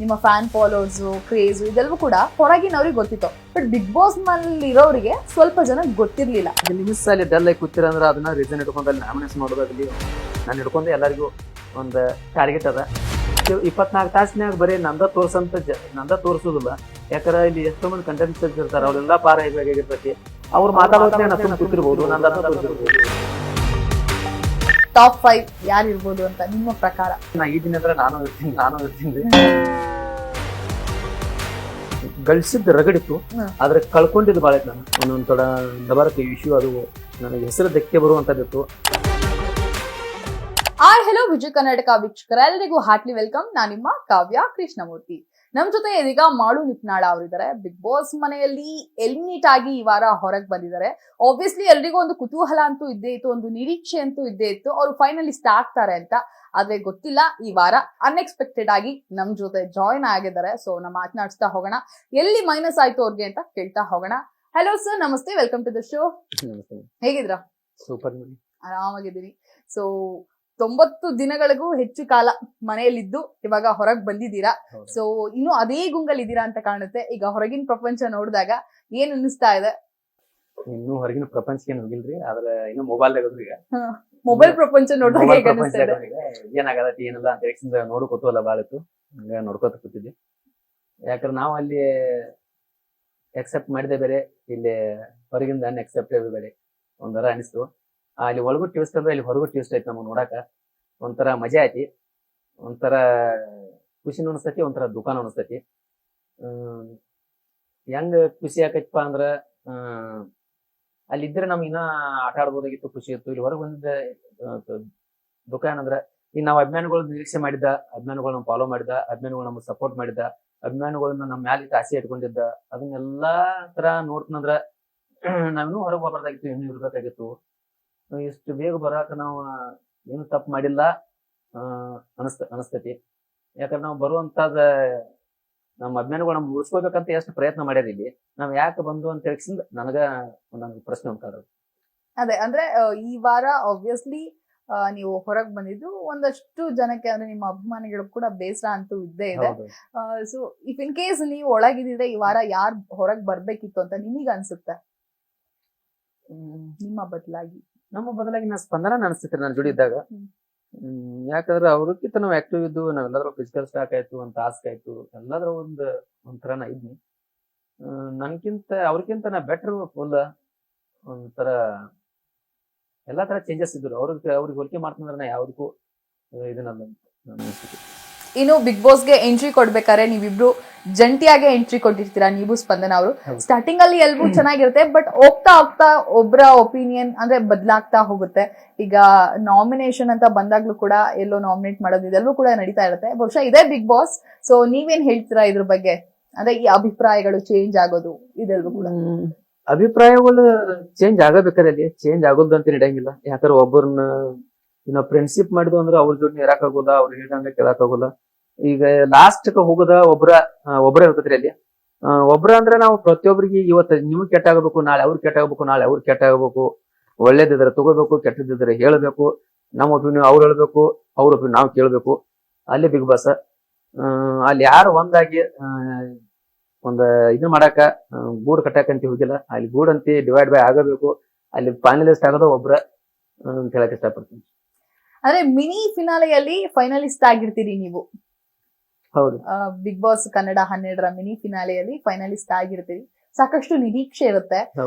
ನಿಮ್ಮ fan followers craze ಇದೆಲ್ಲವೂ ಕೂಡ ಹೊರಗಿನವ್ರಿಗೆ ಗೊತ್ತಿತ್ತು. ಬಟ್ ಬಿಗ್ ಬಾಸ್ ನಲ್ಲಿ ಇರೋರಿಗೆ ಸ್ವಲ್ಪ ಜನ ಗೊತ್ತಿರ್ಲಿಲ್ಲ. ನಿಮಿಷ ಅಲ್ಲಿ ಡಲ್ ಆಗಿ ಕೂತಿರ ಅಂದ್ರೆ ಅದನ್ನ ರೀಸನ್ ಇಟ್ಕೊಂಡು ಅಲ್ಲಿ ನಾಮಿನೇಷನ್ ಮಾಡೋದಾಗಲಿ ನಾನು ಹಿಡ್ಕೊಂಡು ಎಲ್ಲರಿಗೂ ಒಂದು ಟಾರ್ಗೆಟ್ ಅದ. 24 ತಾಸಿನಾಗ ಬರೀ ನಂದ ತೋರಿಸೋದಿಲ್ಲ. ಯಾಕಂದ್ರೆ ಇಲ್ಲಿ ಎಷ್ಟೋ ಮಂದಿ ಕಂಟೆಂಟ್ಸ್ ಇರ್ತಾರೆ, ಅವರೆಲ್ಲ ಪಾರ ಹೇಗಿರ್ತೈತಿ, ಅವ್ರು ಮಾತಾಡೋದೇ ನಾನು ಕೂತಿರ್ಬೋದು, ನಂದ ತೋರಿಸಿರ್ಬೋದು. ಟಾಪ್ 5 ಯಾರು ಇರ್ಬೋದು ಅಂತ ನಿಮ್ಮ ಪ್ರಕಾರ? ನಾ ಈ ದಿನ ಅಂದ್ರೆ ನಾನು ಇರ್ತೀನಿ. ಗಳಿಸಿದ್ದು ರಗಡಿತ್ತು, ಆದ್ರೆ ಕಳ್ಕೊಂಡಿದ್ದು ಬಾಳ ನಾನು ಒಂದೊಂದ್ ತೊಡ ದಬಾರಕ್ಕೆ ಇಶ್ಯೂ ಅದು ನನಗೆ ಹೆಸರು ಧಕ್ಕೆ ಬರುವಂತದ್ದು. Hello Vijaya Karnataka ವೀಕ್ಷಕರೆಲ್ಲರಿಗೂ heartly welcome. ನಾನು ನಿಮ್ಮ ಕಾವ್ಯ ಕೃಷ್ಣಮೂರ್ತಿ. ನಮ್ ಜೊತೆ ಇದೀಗ ಮಾಡು ನಿಪ್ನಾಳ ಅವರಿದ್ದಾರೆ. ಬಿಗ್ ಬಾಸ್ ಮನೆಯಲ್ಲಿ ಎಲಿಮಿನೇಟ್ ಆಗಿ ಈ ವಾರ ಹೊರಗೆ ಬಂದಿದ್ದಾರೆ. ಆಬ್ವಿಯಸ್ಲಿ ಎಲ್ರಿಗೂ ಒಂದು ಕುತೂಹಲ ಅಂತೂ ಇದ್ದೇ ಇತ್ತು, ಒಂದು ನಿರೀಕ್ಷೆ ಅಂತೂ ಇದ್ದೇ ಇತ್ತು, ಅವ್ರು ಫೈನಲಿಸ್ಟ್ ಆಗ್ತಾರೆ ಅಂತ. ಆದ್ರೆ ಗೊತ್ತಿಲ್ಲ, ಈ ವಾರ ಅನ್ಎಕ್ಸ್ಪೆಕ್ಟೆಡ್ ಆಗಿ ನಮ್ ಜೊತೆ ಜಾಯಿನ್ ಆಗಿದ್ದಾರೆ. ಸೊ ನಾವು ಮಾತನಾಡಿಸ್ತಾ ಹೋಗೋಣ, ಎಲ್ಲಿ ಮೈನಸ್ ಆಯ್ತು ಅವ್ರಿಗೆ ಅಂತ ಕೇಳ್ತಾ ಹೋಗೋಣ. ಹಲೋ ಸರ್, ನಮಸ್ತೆ, ವೆಲ್ಕಮ್ ಟು ದ ಶೋ. ಹೇಗಿದ್ರ? ಸೂಪರ್, ಆರಾಮಾಗಿದ್ದೀನಿ. ಸೊ 90 ದಿನಗಳಿಗೂ ಹೆಚ್ಚು ಕಾಲ ಮನೆಯಲ್ಲಿದ್ದು ಇವಾಗ ಹೊರಗ್ ಬಂದಿದ್ದೀರಾ. ಸೊ ಇನ್ನು ಅದೇ ಗುಂಗಲ್ ಇದ್ದೀರಾ ಅಂತ ಕಾಣುತ್ತೆ. ಈಗ ಹೊರಗಿನ ಪ್ರಪಂಚ ನೋಡಿದಾಗ ಏನ್ ಅನ್ನಿಸ್ತಾ ಇದೆ? ಇನ್ನು ಹೊರಗಿನ ಪ್ರಪಂಚಕ್ಕೆ ಏನು ಹೋಗಿಲ್ರಿ, ಆದ್ರೆ ಇನ್ನು ಮೊಬೈಲ್ದಾಗ ಈಗ ಮೊಬೈಲ್ ಪ್ರಪಂಚ ನೋಡಿದಾಗ ಹೇಗೆ ಅನಿಸ್ತಾ ಇದೆ? ಏನಾಗದತಿ ಏನಿಲ್ಲ ಅಂತ ಹೇಳಿ ನೋಡ್ಕೋತವಲ್ಲ ಬಾಳ ಇತ್ತು, ಹಂಗ ನೋಡ್ಕೋತ ಕೂತಿದ್ವಿ. ಯಾಕಂದ್ರೆ ನಾವು ಅಲ್ಲಿ ಎಕ್ಸೆಪ್ಟ್ ಮಾಡಿದೆ ಬೇರೆ, ಇಲ್ಲಿ ಹೊರಗಿಂದ ಅನ್ಎಕ್ಸೆಪ್ಟೇಬಲ್ ಬೇರೆ ಒಂದರ ಅನಿಸ್ತು. ಅಲ್ಲಿ ಒಳಗೂ ಟ್ವಿಸ್ಟ್ ಅಂದ್ರೆ ಇಲ್ಲಿ ಹೊರಗೂ ಟ್ವಿಸ್ಟ್ ಐತಿ. ನಮಗೆ ನೋಡಾಕ ಒಂಥರ ಮಜಾ ಐತಿ, ಒಂಥರ ಖುಷಿನೂ ಅನಿಸ್ತೈತಿ, ಒಂಥರ ದುಃಖನೂ ಅನಿಸ್ತೈತಿ. ಹೆಂಗ್ ಖುಷಿ ಆಕೈತಪ್ಪ ಅಂದ್ರ ಅಲ್ಲಿದ್ರೆ ನಮ್ಗೆ ಇನ್ನ ಆಟ ಆಡ್ಬೋದಾಗಿತ್ತು, ಖುಷಿ ಇತ್ತು. ಇಲ್ಲಿ ಹೊರಗೆ ಬಂದ ದುಃಖ ಏನಂದ್ರ ಈಗ ನಾವು ಅಭಿಮಾನಿಗಳು ನಿರೀಕ್ಷೆ ಮಾಡಿದ್ದ, ಅಭಿಮಾನಿಗಳು ನಾವು ಫಾಲೋ ಮಾಡಿದ, ಅಭಿಮಾನಿಗಳು ನಮ್ಗೆ ಸಪೋರ್ಟ್ ಮಾಡಿದ್ದ, ಅಭಿಮಾನಿಗಳನ್ನ ನಮ್ಮ ಮ್ಯಾಲ ಆಸೆ ಇಟ್ಕೊಂಡಿದ್ದ, ಅದನ್ನೆಲ್ಲಾ ತರ ನೋಡ್ತಂದ್ರ ನಾವಿನ್ನೂ ಹೊರಗೆ ಹೋಗ್ಬಾರ್ದಾಗಿತ್ತು, ಇನ್ನೂ ಇರ್ಬೇಕಾಗಿತ್ತು. ಇಷ್ಟು ಬೇಗ ಬರಾಕ ನಾವು ಏನು ತಪ್ಪು ಮಾಡಿಲ್ಲ ಅನಸ್ತೈತಿ. ಯಾಕಂದ್ರೆ ನಾವು ಬರುವಂತದ ನಮ್ಮ ಅಭಿಮಾನಿಗಳು ನಮ್ಗೆ ಉಳಿಸ್ಕೋಬೇಕಂತ ಎಷ್ಟು ಪ್ರಯತ್ನ ಮಾಡ್ಯಾರ, ಇಲ್ಲಿ ನಾವ್ ಯಾಕೆ ಬಂದು ಅಂತ ಹೇಳಿಸಿಂದ ನನಗೆ ಪ್ರಶ್ನೆ ಉಂಟಾರ. ಅದೇ ಅಂದ್ರೆ ಈ ವಾರ ಆಬ್ವಿಯಸ್ಲಿ ನೀವು ಹೊರಗ್ ಬಂದಿದ್ದು ಒಂದಷ್ಟು ಜನಕ್ಕೆ, ಅಂದ್ರೆ ನಿಮ್ಮ ಅಭಿಮಾನಿಗಳು ಕೂಡ ಬೇಸರ ಅಂತೂ ಇದ್ದೇ ಇದೆ. ಸೊ ಇಫ್ ಇನ್ ಕೇಸ್ ನೀವು ಒಳಗಿದ್ರೆ ಈ ವಾರ ಯಾರು ಹೊರಗ್ ಬರ್ಬೇಕಿತ್ತು ಅಂತ ನಿಮಗ್ ಅನ್ಸುತ್ತೆ? ನಮ್ಮ ಬದಲಾಗಿ ನಾ ಸ್ಪಂದನ ಅನಿಸ್ತೈತಿ ನನ್ನ ಜೋಡಿ ಇದ್ದಾಗ. ಯಾಕಂದ್ರೆ ಅವ್ರಕ್ಕಿಂತ ನಾವು ಆಕ್ಟಿವ್ ಇದ್ದು, ನಾವೆಲ್ಲಾದ್ರೂ ಫಿಸಿಕಲ್ ಸ್ಟಾಕ್ ಆಯ್ತು, ಒಂದ್ ಟಾಸ್ಕ್ ಆಯ್ತು, ಎಲ್ಲಾದ್ರೂ ಒಂಥರ ನಾ ಇದ್ನಿ. ನನ್ಕಿಂತ ಅವ್ರಕ್ಕಿಂತ ನಾ ಬೆಟರ್ ಫುಲ್ ಒಂಥರ ಎಲ್ಲಾ ತರ ಚೇಂಜಸ್ ಇದ್ರು. ಅವ್ರಿಗೆ ಹೋಲಿಕೆ ಮಾಡ್ತಂದ್ರೆ ನಾ ಯಾವ್ದಕ್ಕೂ ಇದನ್ನಲ್ಲ ನನ್ನ ಅನಿಸ್ತೈತಿ. ಇನ್ನು ಬಿಗ್ ಬಾಸ್ಗೆ ಎಂಟ್ರಿ ಕೊಡ್ಬೇಕಾದ್ರೆ ನೀವಿಬ್ರು ಜಂಟಿಯಾಗೆ ಎಂಟ್ರಿ ಕೊಟ್ಟಿರ್ತೀರಾ, ನೀವು ಸ್ಪಂದನ ಅವರು. ಸ್ಟಾರ್ಟಿಂಗ್ ಅಲ್ಲಿ ಎಲ್ರೂ ಚೆನ್ನಾಗಿರುತ್ತೆ, ಬಟ್ ಹೋಗ್ತಾ ಹೋಗ್ತಾ ಒಬ್ಬರ ಒಪಿನಿಯನ್ ಅಂದ್ರೆ ಬದಲಾಗ್ತಾ ಹೋಗುತ್ತೆ. ಈಗ ನಾಮಿನೇಷನ್ ಅಂತ ಬಂದಾಗ್ಲೂ ಕೂಡ ಎಲ್ಲೋ ನಾಮಿನೇಟ್ ಮಾಡೋದು ಇದೆಲ್ಲವೂ ಕೂಡ ನಡೀತಾ ಇರುತ್ತೆ. ಬಹುಶಃ ಇದೇ ಬಿಗ್ ಬಾಸ್. ಸೊ ನೀವೇನ್ ಹೇಳ್ತೀರಾ ಇದ್ರ ಬಗ್ಗೆ? ಅಂದ್ರೆ ಈ ಅಭಿಪ್ರಾಯಗಳು ಚೇಂಜ್ ಆಗೋದು ಇದೆಲ್ಲವೂ ಕೂಡ. ಅಭಿಪ್ರಾಯಗಳು ಚೇಂಜ್ ಆಗಬೇಕಾದ್ರೆ ಅಲ್ಲಿ ಚೇಂಜ್ ಆಗೋದು ಅಂತ ನಡೆಯಂಗಿಲ್ಲ. ಯಾಕಂದ್ರೆ ಒಬ್ಬರನ್ನ ಇನ್ನ ಫ್ರೆಂಡ್ಶಿಪ್ ಮಾಡಿದ್ವು ಅಂದ್ರೆ ಅವ್ರ ಜೊತೆ ಇರಕ್ ಆಗೋಲ್ಲ, ಅವ್ರು ಹೇಳ್ದಂಗ ಕೇಳಕ್ ಆಗೋಲ್ಲ. ಈಗ ಲಾಸ್ಟ್ ಹೋಗೋದ ಒಬ್ರೇ ಇರ್ತೈತ್ರಿ ಅಲ್ಲಿ. ಒಬ್ರ ಅಂದ್ರೆ ನಾವು ಪ್ರತಿಯೊಬ್ಬರಿಗೆ ಇವತ್ತು ನೀವು ಕೆಟ್ಟಾಗಬೇಕು, ನಾಳೆ ಅವ್ರು ಕೆಟ್ಟಾಗಬೇಕು, ನಾಳೆ ಅವ್ರು ಕೆಟ್ಟಾಗಬೇಕು. ಒಳ್ಳೇದಿದ್ರೆ ತಗೋಬೇಕು, ಕೆಟ್ಟದಿದ್ರೆ ಹೇಳ್ಬೇಕು. ನಮ್ಮ ಒಪಿನಿಯನ್ ಅವ್ರು ಹೇಳ್ಬೇಕು, ಅವ್ರ ಒಪಿನಿಯನ್ ನಾವು ಕೇಳ್ಬೇಕು. ಅಲ್ಲಿ ಬಿಗ್ ಬಾಸ್ ಅಲ್ಲಿ ಯಾರು ಒಂದಾಗಿ ಒಂದ್ ಇದನ್ ಮಾಡಾಕ ಗೂಡ್ ಕಟ್ಟಾಕಂತ ಹೋಗಿಲ್ಲ. ಅಲ್ಲಿ ಗೂಡ್ ಅಂತಿ ಡಿವೈಡ್ ಬೈ ಆಗಬೇಕು. ಅಲ್ಲಿ ಫೈನಲಿಸ್ಟ್ ಆಗೋದ ಒಬ್ರ ಅಂತ ಹೇಳಕ್ ಇಷ್ಟಪಡ್ತೀನಿ. ಅಂದ್ರೆ ಮಿನಿ ಫಿನಾಲೆಯಲ್ಲಿ ಫೈನಲಿಸ್ಟ್ ಆಗಿರ್ತೀರಿ ನೀವು. ಹೌದು, ಬಿಗ್ ಬಾಸ್ ಕನ್ನಡ 12ರ ಮಿನಿ ಫಿನಾಲೆಯಲ್ಲಿ ಫೈನಲಿಸ್ಟ್ ಆಗಿರ್ತೀರಿ. ಸಾಕಷ್ಟು ನಿರೀಕ್ಷೆ ಇರುತ್ತೆ.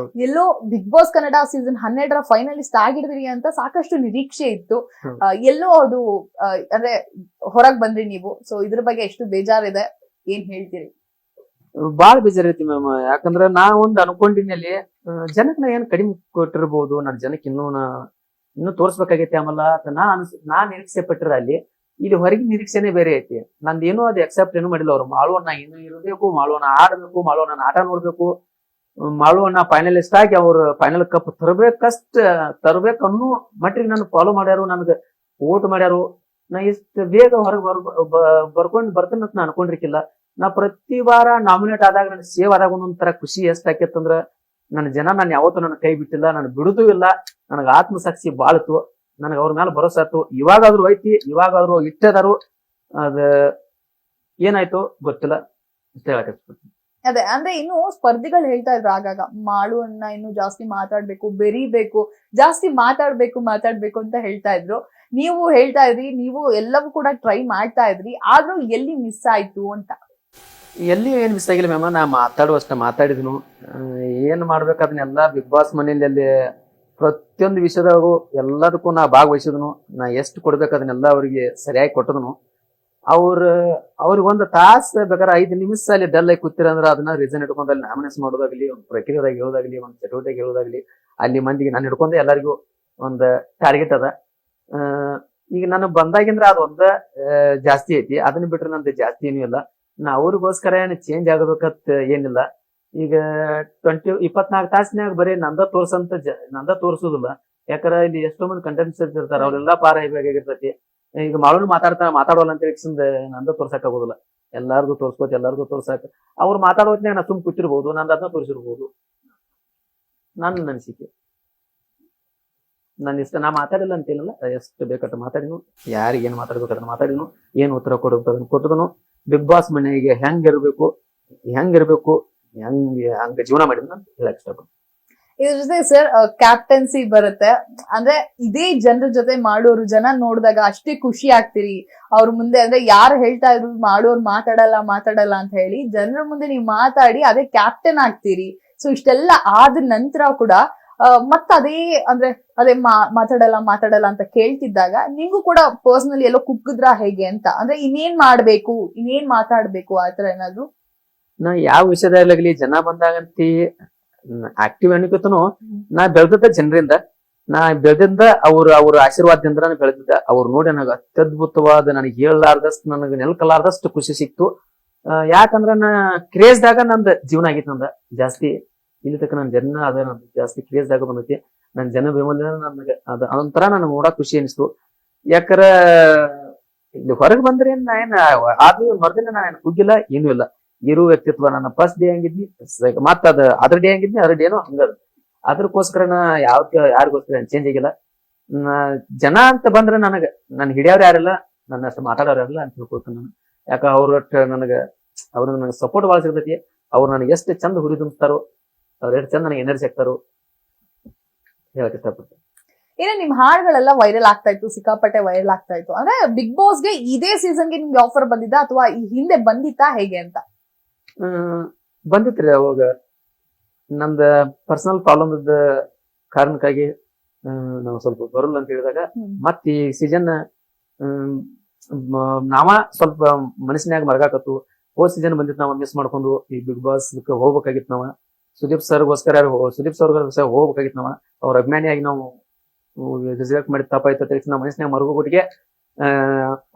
ಎಲ್ಲೋ ಬಿಗ್ ಬಾಸ್ ಕನ್ನಡ ಸೀಸನ್ 12ರ ಫೈನಲಿಸ್ಟ್ ಆಗಿರ್ತೀರಿ ಅಂತ ಸಾಕಷ್ಟು ನಿರೀಕ್ಷೆ ಇತ್ತು. ಎಲ್ಲೋ ಅದು ಅಂದ್ರೆ ಹೊರಗ್ ಬಂದ್ರಿ ನೀವು. ಸೊ ಇದ್ರ ಬಗ್ಗೆ ಎಷ್ಟು ಬೇಜಾರಿದೆ, ಏನ್ ಹೇಳ್ತೀರಿ? ಬಾಳ್ ಬೇಜಾರೈತಿ ಮ್ಯಾಮ್. ಯಾಕಂದ್ರ ನಾ ಒಂದ್ ಅನ್ಕೊಂಡಿನಲ್ಲಿ ಜನಕ್ ನಾ ಏನ್ ಕಡಿಮೆ ಕೊಟ್ಟಿರ್ಬೋದು, ನನ್ ಜನಕ್ಕೆ ಇನ್ನೂ ತೋರ್ಸ್ಬೇಕಾಗೈತಿ ಆಮೇಲೆ ನಾ ನಿರೀಕ್ಷೆ ಪಟ್ಟಿರ ಅಲ್ಲಿ. ಇಲ್ಲಿ ಹೊರಗಿನ ನಿರೀಕ್ಷೆನೆ ಬೇರೆ ಐತಿ. ನಂದೇನೋ ಅದು ಎಕ್ಸೆಪ್ಟ್ ಏನು ಮಾಡಿಲ್ಲ. ಅವ್ರು ಮಾಳುವನ್ನ ಇನ್ನು ಇರಬೇಕು, ಮಾಳುವನ್ನ ಆಡ್ಬೇಕು, ಮಾಳುವನ್ನ ಆಟ ನೋಡ್ಬೇಕು, ಮಾಳುವನ್ನ ಫೈನಲಿಸ್ಟ್ ಆಗಿ ಅವ್ರ ಫೈನಲ್ ಕಪ್ ತರ್ಬೇಕನ್ನೋ ಮಟ್ಟಿಗೆ ನಾನು ಫಾಲೋ ಮಾಡ್ಯಾರು, ನನ್ಗೆ ವೋಟ್ ಮಾಡ್ಯಾರು. ನಾ ಇಷ್ಟು ಬೇಗ ಹೊರಗೆ ಬರ್ಕೊಂಡ್ ಬರ್ತೇನೆ ಅಂತ ನಾ ಅನ್ಕೊಂಡಿರ್ಕಿಲ್ಲ. ನಾ ಪ್ರತಿ ವಾರ ನಾಮಿನೇಟ್ ಆದಾಗ ನನ್ ಸೇವ್ ಆದಾಗ ಒಂದೊಂಥರ ಖುಷಿ ಎಷ್ಟ್ ಆಕೇತಂದ್ರ ನನ್ನ ಜನ ನಾನು ಯಾವತ್ತೂ ನನ್ನ ಕೈ ಬಿಟ್ಟಿಲ್ಲ, ನಾನು ಬಿಡುದೂ ಇಲ್ಲ. ನನಗ ಆತ್ಮಸಾಕ್ಷಿ ಬಾಳ್ತು, ನನಗ ಅವ್ರ ಮೇಲೆ ಭರೋಸೆ ಆಯ್ತು. ಇವಾಗಾದ್ರೂ ಐತಿ, ಇವಾಗಾದ್ರೂ ಇಟ್ಟದಾರು. ಅದ ಏನಾಯ್ತು ಗೊತ್ತಿಲ್ಲ ಇಷ್ಟ ಹೇಳಕ್ ಇಷ್ಟಪಡ್ತೀನಿ. ಅದೇ ಅಂದ್ರೆ ಇನ್ನು ಸ್ಪರ್ಧಿಗಳು ಹೇಳ್ತಾ ಇದ್ರು ಆಗಾಗ ಮಾಳುವನ್ನ ಇನ್ನು ಜಾಸ್ತಿ ಮಾತಾಡ್ಬೇಕು, ಬೆರಿಬೇಕು, ಜಾಸ್ತಿ ಮಾತಾಡ್ಬೇಕು ಅಂತ ಹೇಳ್ತಾ ಇದ್ರು. ನೀವು ಹೇಳ್ತಾ ಇದ್ರಿ ನೀವು ಎಲ್ಲವೂ ಕೂಡ ಟ್ರೈ ಮಾಡ್ತಾ ಇದ್ರಿ, ಆದ್ರೂ ಎಲ್ಲಿ ಮಿಸ್ ಆಯ್ತು ಅಂತ. ಎಲ್ಲಿ ಏನ್ ಮಿಸ್ ಆಗಿಲ್ಲ ಮ್ಯಾಮ, ನಾ ಮಾತಾಡುವಷ್ಟ ಮಾತಾಡಿದ್ನು. ಏನ್ ಮಾಡ್ಬೇಕು ಅದನ್ನೆಲ್ಲ ಬಿಗ್ ಬಾಸ್ ಮನೇಲಿ ಅಲ್ಲಿ ಪ್ರತಿಯೊಂದು ವಿಷಯದಾಗೂ ಎಲ್ಲದಕ್ಕೂ ನಾ ಭಾಗವಹಿಸಿದ್ನು. ನಾ ಎಷ್ಟು ಕೊಡ್ಬೇಕು ಅದನ್ನೆಲ್ಲ ಅವ್ರಿಗೆ ಸರಿಯಾಗಿ ಕೊಟ್ಟದನು. ಅವ್ರಿಗೆ ಒಂದು ತಾಸು ಬೇಕಾದ್ರೆ 5 ನಿಮಿಷ ಅಲ್ಲಿ ಡಲ್ ಆಗಿ ಕೂತಿರ ಅಂದ್ರೆ ಅದನ್ನ ರೀಸನ್ ಇಟ್ಕೊಂಡು ಅಲ್ಲಿ ನಾಮಿನೇಷನ್ ಮಾಡೋದಾಗ್ಲಿ, ಒಂದು ಪ್ರಕ್ರಿಯೆದಾಗ ಹೇಳೋದಾಗ್ಲಿ, ಒಂದು ಚಟುವಟಿಕೆ ಹೇಳೋದಾಗ್ಲಿ, ಅಲ್ಲಿ ಮಂದಿಗೆ ನಾನು ಹಿಡ್ಕೊಂಡೆ ಎಲ್ಲರಿಗೂ ಒಂದು ಟಾರ್ಗೆಟ್ ಅದ. ಈಗ ನಾನು ಬಂದಾಗಿಂದ್ರ ಅದೊಂದ ಜಾಸ್ತಿ ಐತಿ. ಅದನ್ನ ಬಿಟ್ರೆ ನಂದು ಜಾಸ್ತಿ ಏನೂ ಇಲ್ಲ. ನಾ ಅವ್ರಿಗೋಸ್ಕರ ಏನು ಚೇಂಜ್ ಆಗಬೇಕಂತ ಏನಿಲ್ಲ. ಈಗ 24 ತಾಸಿನಾಗ ಬರೀ ನಂದ ತೋರ್ಸುದಿಲ್ಲ. ಯಾಕಂದ್ರ ಇಲ್ಲಿ ಎಷ್ಟೋ ಮಂದಿ ಕಂಟೆಂಟ್ಸ್ ಇರ್ತಾರ, ಅವ್ರೆಲ್ಲಾ ಪಾರ ಬೇಕಾಗಿರ್ತೈತಿ. ಈಗ ಮಾಡು ಮಾತಾಡೋಲ್ಲ ಅಂತ ಹೇಳಿ ನಂದ ತೋರ್ಸಕ್ ಆಗೋದಿಲ್ಲ. ಎಲ್ಲಾರ್ದು ತೋರ್ಸಾಕ ಅವ್ರು ಮಾತಾಡೋತ್ನಾಗ ನಾ ಸುಮ್ ಕೂತಿರ್ಬೋದು, ನಂದು ಅದನ್ನ ತೋರಿಸಿರ್ಬೋದು. ನನ್ನ ಅನಿಸಿಕೆ, ನನ್ನ ಇಷ್ಟ. ನಾ ಮಾತಾಡಿಲ್ಲ ಅಂತೇನಿಲ್ಲ, ಎಷ್ಟು ಬೇಕಂತ ಮಾತಾಡಿನು, ಯಾರಿಗೆ ಏನ್ ಮಾತಾಡ್ಬೇಕು ಅದನ್ನ ಮಾತಾಡಿನು, ಏನ್ ಉತ್ತರ ಕೊಡ್ಬೇಕು ಅದನ್ನ ಕೊಟ್ಟದನು. ಬಿಗ್ ಬಾಸ್ ಮನೆಗೆ ಹೆಂಗಿರ್ಬೇಕು ಹಂಗ ಜೀವನ ಮಾಡಿದ್ನ ಅಂತ ಹೇಳಕ್ ಇಷ್ಟಪಡ್ತೀನಿ. ಇದ್ರ ಜೊತೆ ಸರ್ ಕ್ಯಾಪ್ಟನ್ಸಿ ಬರುತ್ತೆ ಅಂದ್ರೆ ಇದೇ ಜನರ ಜೊತೆ ಮಾಡೋರು, ಜನ ನೋಡಿದಾಗ ಅಷ್ಟೇ ಖುಷಿ ಆಗ್ತೀರಿ ಅವ್ರ ಮುಂದೆ. ಅಂದ್ರೆ ಯಾರು ಹೇಳ್ತಾ ಇದ್ರು ಮಾಡೋರು ಮಾತಾಡಲ್ಲ ಅಂತ ಹೇಳಿ, ಜನರ ಮುಂದೆ ನೀವು ಮಾತಾಡಿ ಅದೇ ಕ್ಯಾಪ್ಟನ್ ಆಗ್ತೀರಿ. ಸೊ ಇಷ್ಟೆಲ್ಲ ಆದ ನಂತರ ಕೂಡ ಮತ್ತ ಅದೇ ಮಾತಾಡಲ್ಲ ಅಂತ ಕೇಳ್ತಿದ್ದಾಗ ನಿಮ್ಗೂ ಕೂಡ ಪರ್ಸನಲಿ ಎಲ್ಲೋ ಕುಗ್ಗಿದ್ರ ಹೇಗೆ ಅಂತ, ಅಂದ್ರೆ ಇನ್ನೇನ್ ಮಾತಾಡ್ಬೇಕು ಆತರ ಏನಾದ್ರು? ನಾ ಯಾವ ವಿಷಯದಲ್ಲಾಗ್ಲಿ ಜನ ಬಂದಾಗಂತಿ ಆಕ್ಟಿವ್ ಅನ್ನಿಕತನು. ನಾ ಬೆಳೆದದ್ದ ಜನರಿಂದ, ಅವ್ರ ಆಶೀರ್ವಾದದಿಂದ ನಾನು ಬೆಳೆದಿದ್ದ. ಅವ್ರು ನೋಡಿ ನನಗ ಅತ್ಯದ್ಭುತವಾದ, ನನಗೆ ಹೇಳಲಾರ್ದಷ್ಟು, ನನಗೆ ನೆಲ್ಕಲಾರ್ದಷ್ಟು ಖುಷಿ ಸಿಕ್ತು. ಯಾಕಂದ್ರ ನಾ ಕ್ರೇಜ್ದಾಗ ನಂದ್ ಜೀವನ ಆಗಿತ್ತು. ನಂದ ಜಾಸ್ತಿ ಇಲ್ಲಿ ತಕ್ಕ ನನ್ ಜನ ಅದ ನಂದು ಜಾಸ್ತಿ ಕ್ರೇಜ್ದಾಗ ಬಂದೈತಿ. ನನ್ ಜನ ಬೆಂಬಲ ನನಗೆ ಅದೊಂಥರ ನನಗೆ ನೋಡಕ್ ಖುಷಿ ಅನಿಸ್ತು. ಯಾಕರ ಇಲ್ಲಿ ಹೊರಗೆ ಬಂದ್ರೆ ಅದು ಮರ್ದಿನ ನಾನು ಕುಗ್ಗಿಲ್ಲ, ಏನೂ ಇಲ್ಲ. ಇರೋ ವ್ಯಕ್ತಿತ್ವ ನನ್ನ ಫಸ್ಟ್ ಡೇ ಹಂಗಿದ್ನಿ, ಮತ್ತ ಅದ್ರ ಡೇ ಹಂಗಿದ್ನಿ, ಅದ್ರ ಡೇನೋ ಹಂಗದ. ಅದ್ರಕ್ಕೋಸ್ಕರ ನಾ ಯಾರಿಗೋಸ್ಕರ ಚೇಂಜ್ ಆಗಿಲ್ಲ. ಜನ ಅಂತ ಬಂದ್ರೆ ನನ್ ಹಿಡಿಯೋರು ಯಾರಿಲ್ಲ, ನನ್ನ ಅಷ್ಟು ಮಾತಾಡೋರು ಯಾರಿಲ್ಲ ಅಂತ ತಿಳ್ಕೊಳ್ತೀನಿ ನಾನು. ಯಾಕ ಅವ್ರ ನನಗೆ ಸಪೋರ್ಟ್ ಭಾಳ ಸಿಗ್ತೈತಿ. ಅವ್ರು ನನಗೆ ಎಷ್ಟು ಚಂದ ಹುರಿ ತುಂಬ್ತಾರೋ, ಅವ್ರು ಎಷ್ಟು ಚಂದ ನನಗೆ ಎನರ್ಜಿ ಆಗ್ತಾರೋ ಹೇಳಕ್ ಇಷ್ಟಪಡ್ತೀನಿ. ಏನೇ ನಿಮ್ ಹಾಡುಗಳೆಲ್ಲ ವೈರಲ್ ಆಗ್ತಾ ಇತ್ತು, ಸಿಕ್ಕಾಪಟ್ಟೆ ವೈರಲ್ ಆಗ್ತಾ ಇತ್ತು. ಅಂದ್ರೆ ಬಿಗ್ ಬಾಸ್ಗೆ ಇದೇ ಸೀಸನ್ಗೆ ನಿಮ್ಗೆ ಆಫರ್ ಬಂದಿದ್ದ ಅಥವಾ ಈ ಹಿಂದೆ ಬಂದಿತ್ತಾ ಹೇಗೆ ಅಂತ? ಬಂದಿತ್ರಿ. ಅವಾಗ ನಮ್ದ ಪರ್ಸನಲ್ ಪ್ರಾಬ್ಲಮ್ ಇದ್ದ ಕಾರಣಕ್ಕಾಗಿ ನಾವು ಸ್ವಲ್ಪ ಬರಲ್ಲ ಅಂತ ಹೇಳಿದಾಗ ಮತ್ ಈ ಸೀಸನ್ ನಾವ ಸ್ವಲ್ಪ ಮನಸ್ಸಿನಾಗ ಮರಗಾಕತ್ತು. ಸೀಸನ್ ಬಂದಿತ್ತು, ನಾವ್ ಮಿಸ್ ಮಾಡ್ಕೊಂಡು ಈ ಬಿಗ್ ಬಾಸ್ ಹೋಗ್ಬೇಕಾಗಿತ್ತು. ನಾವ ಸುದೀಪ್ ಸರ್ ಹೋಗ್ಬೇಕಾಗಿತ್ತು. ನಾವ ಅವ್ರ ಅಭಿಮಾನಿಯಾಗಿ ನಾವು ರಿಸಲ್ಟ್ ಮಾಡಿ ತಪ್ಪಾಯ್ತು ತಿಳಿಸಿ ನಾವು ಮನಸ್ಸಿನಾಗ ಮರಗೋಗುಟ್ಟಿಗೆ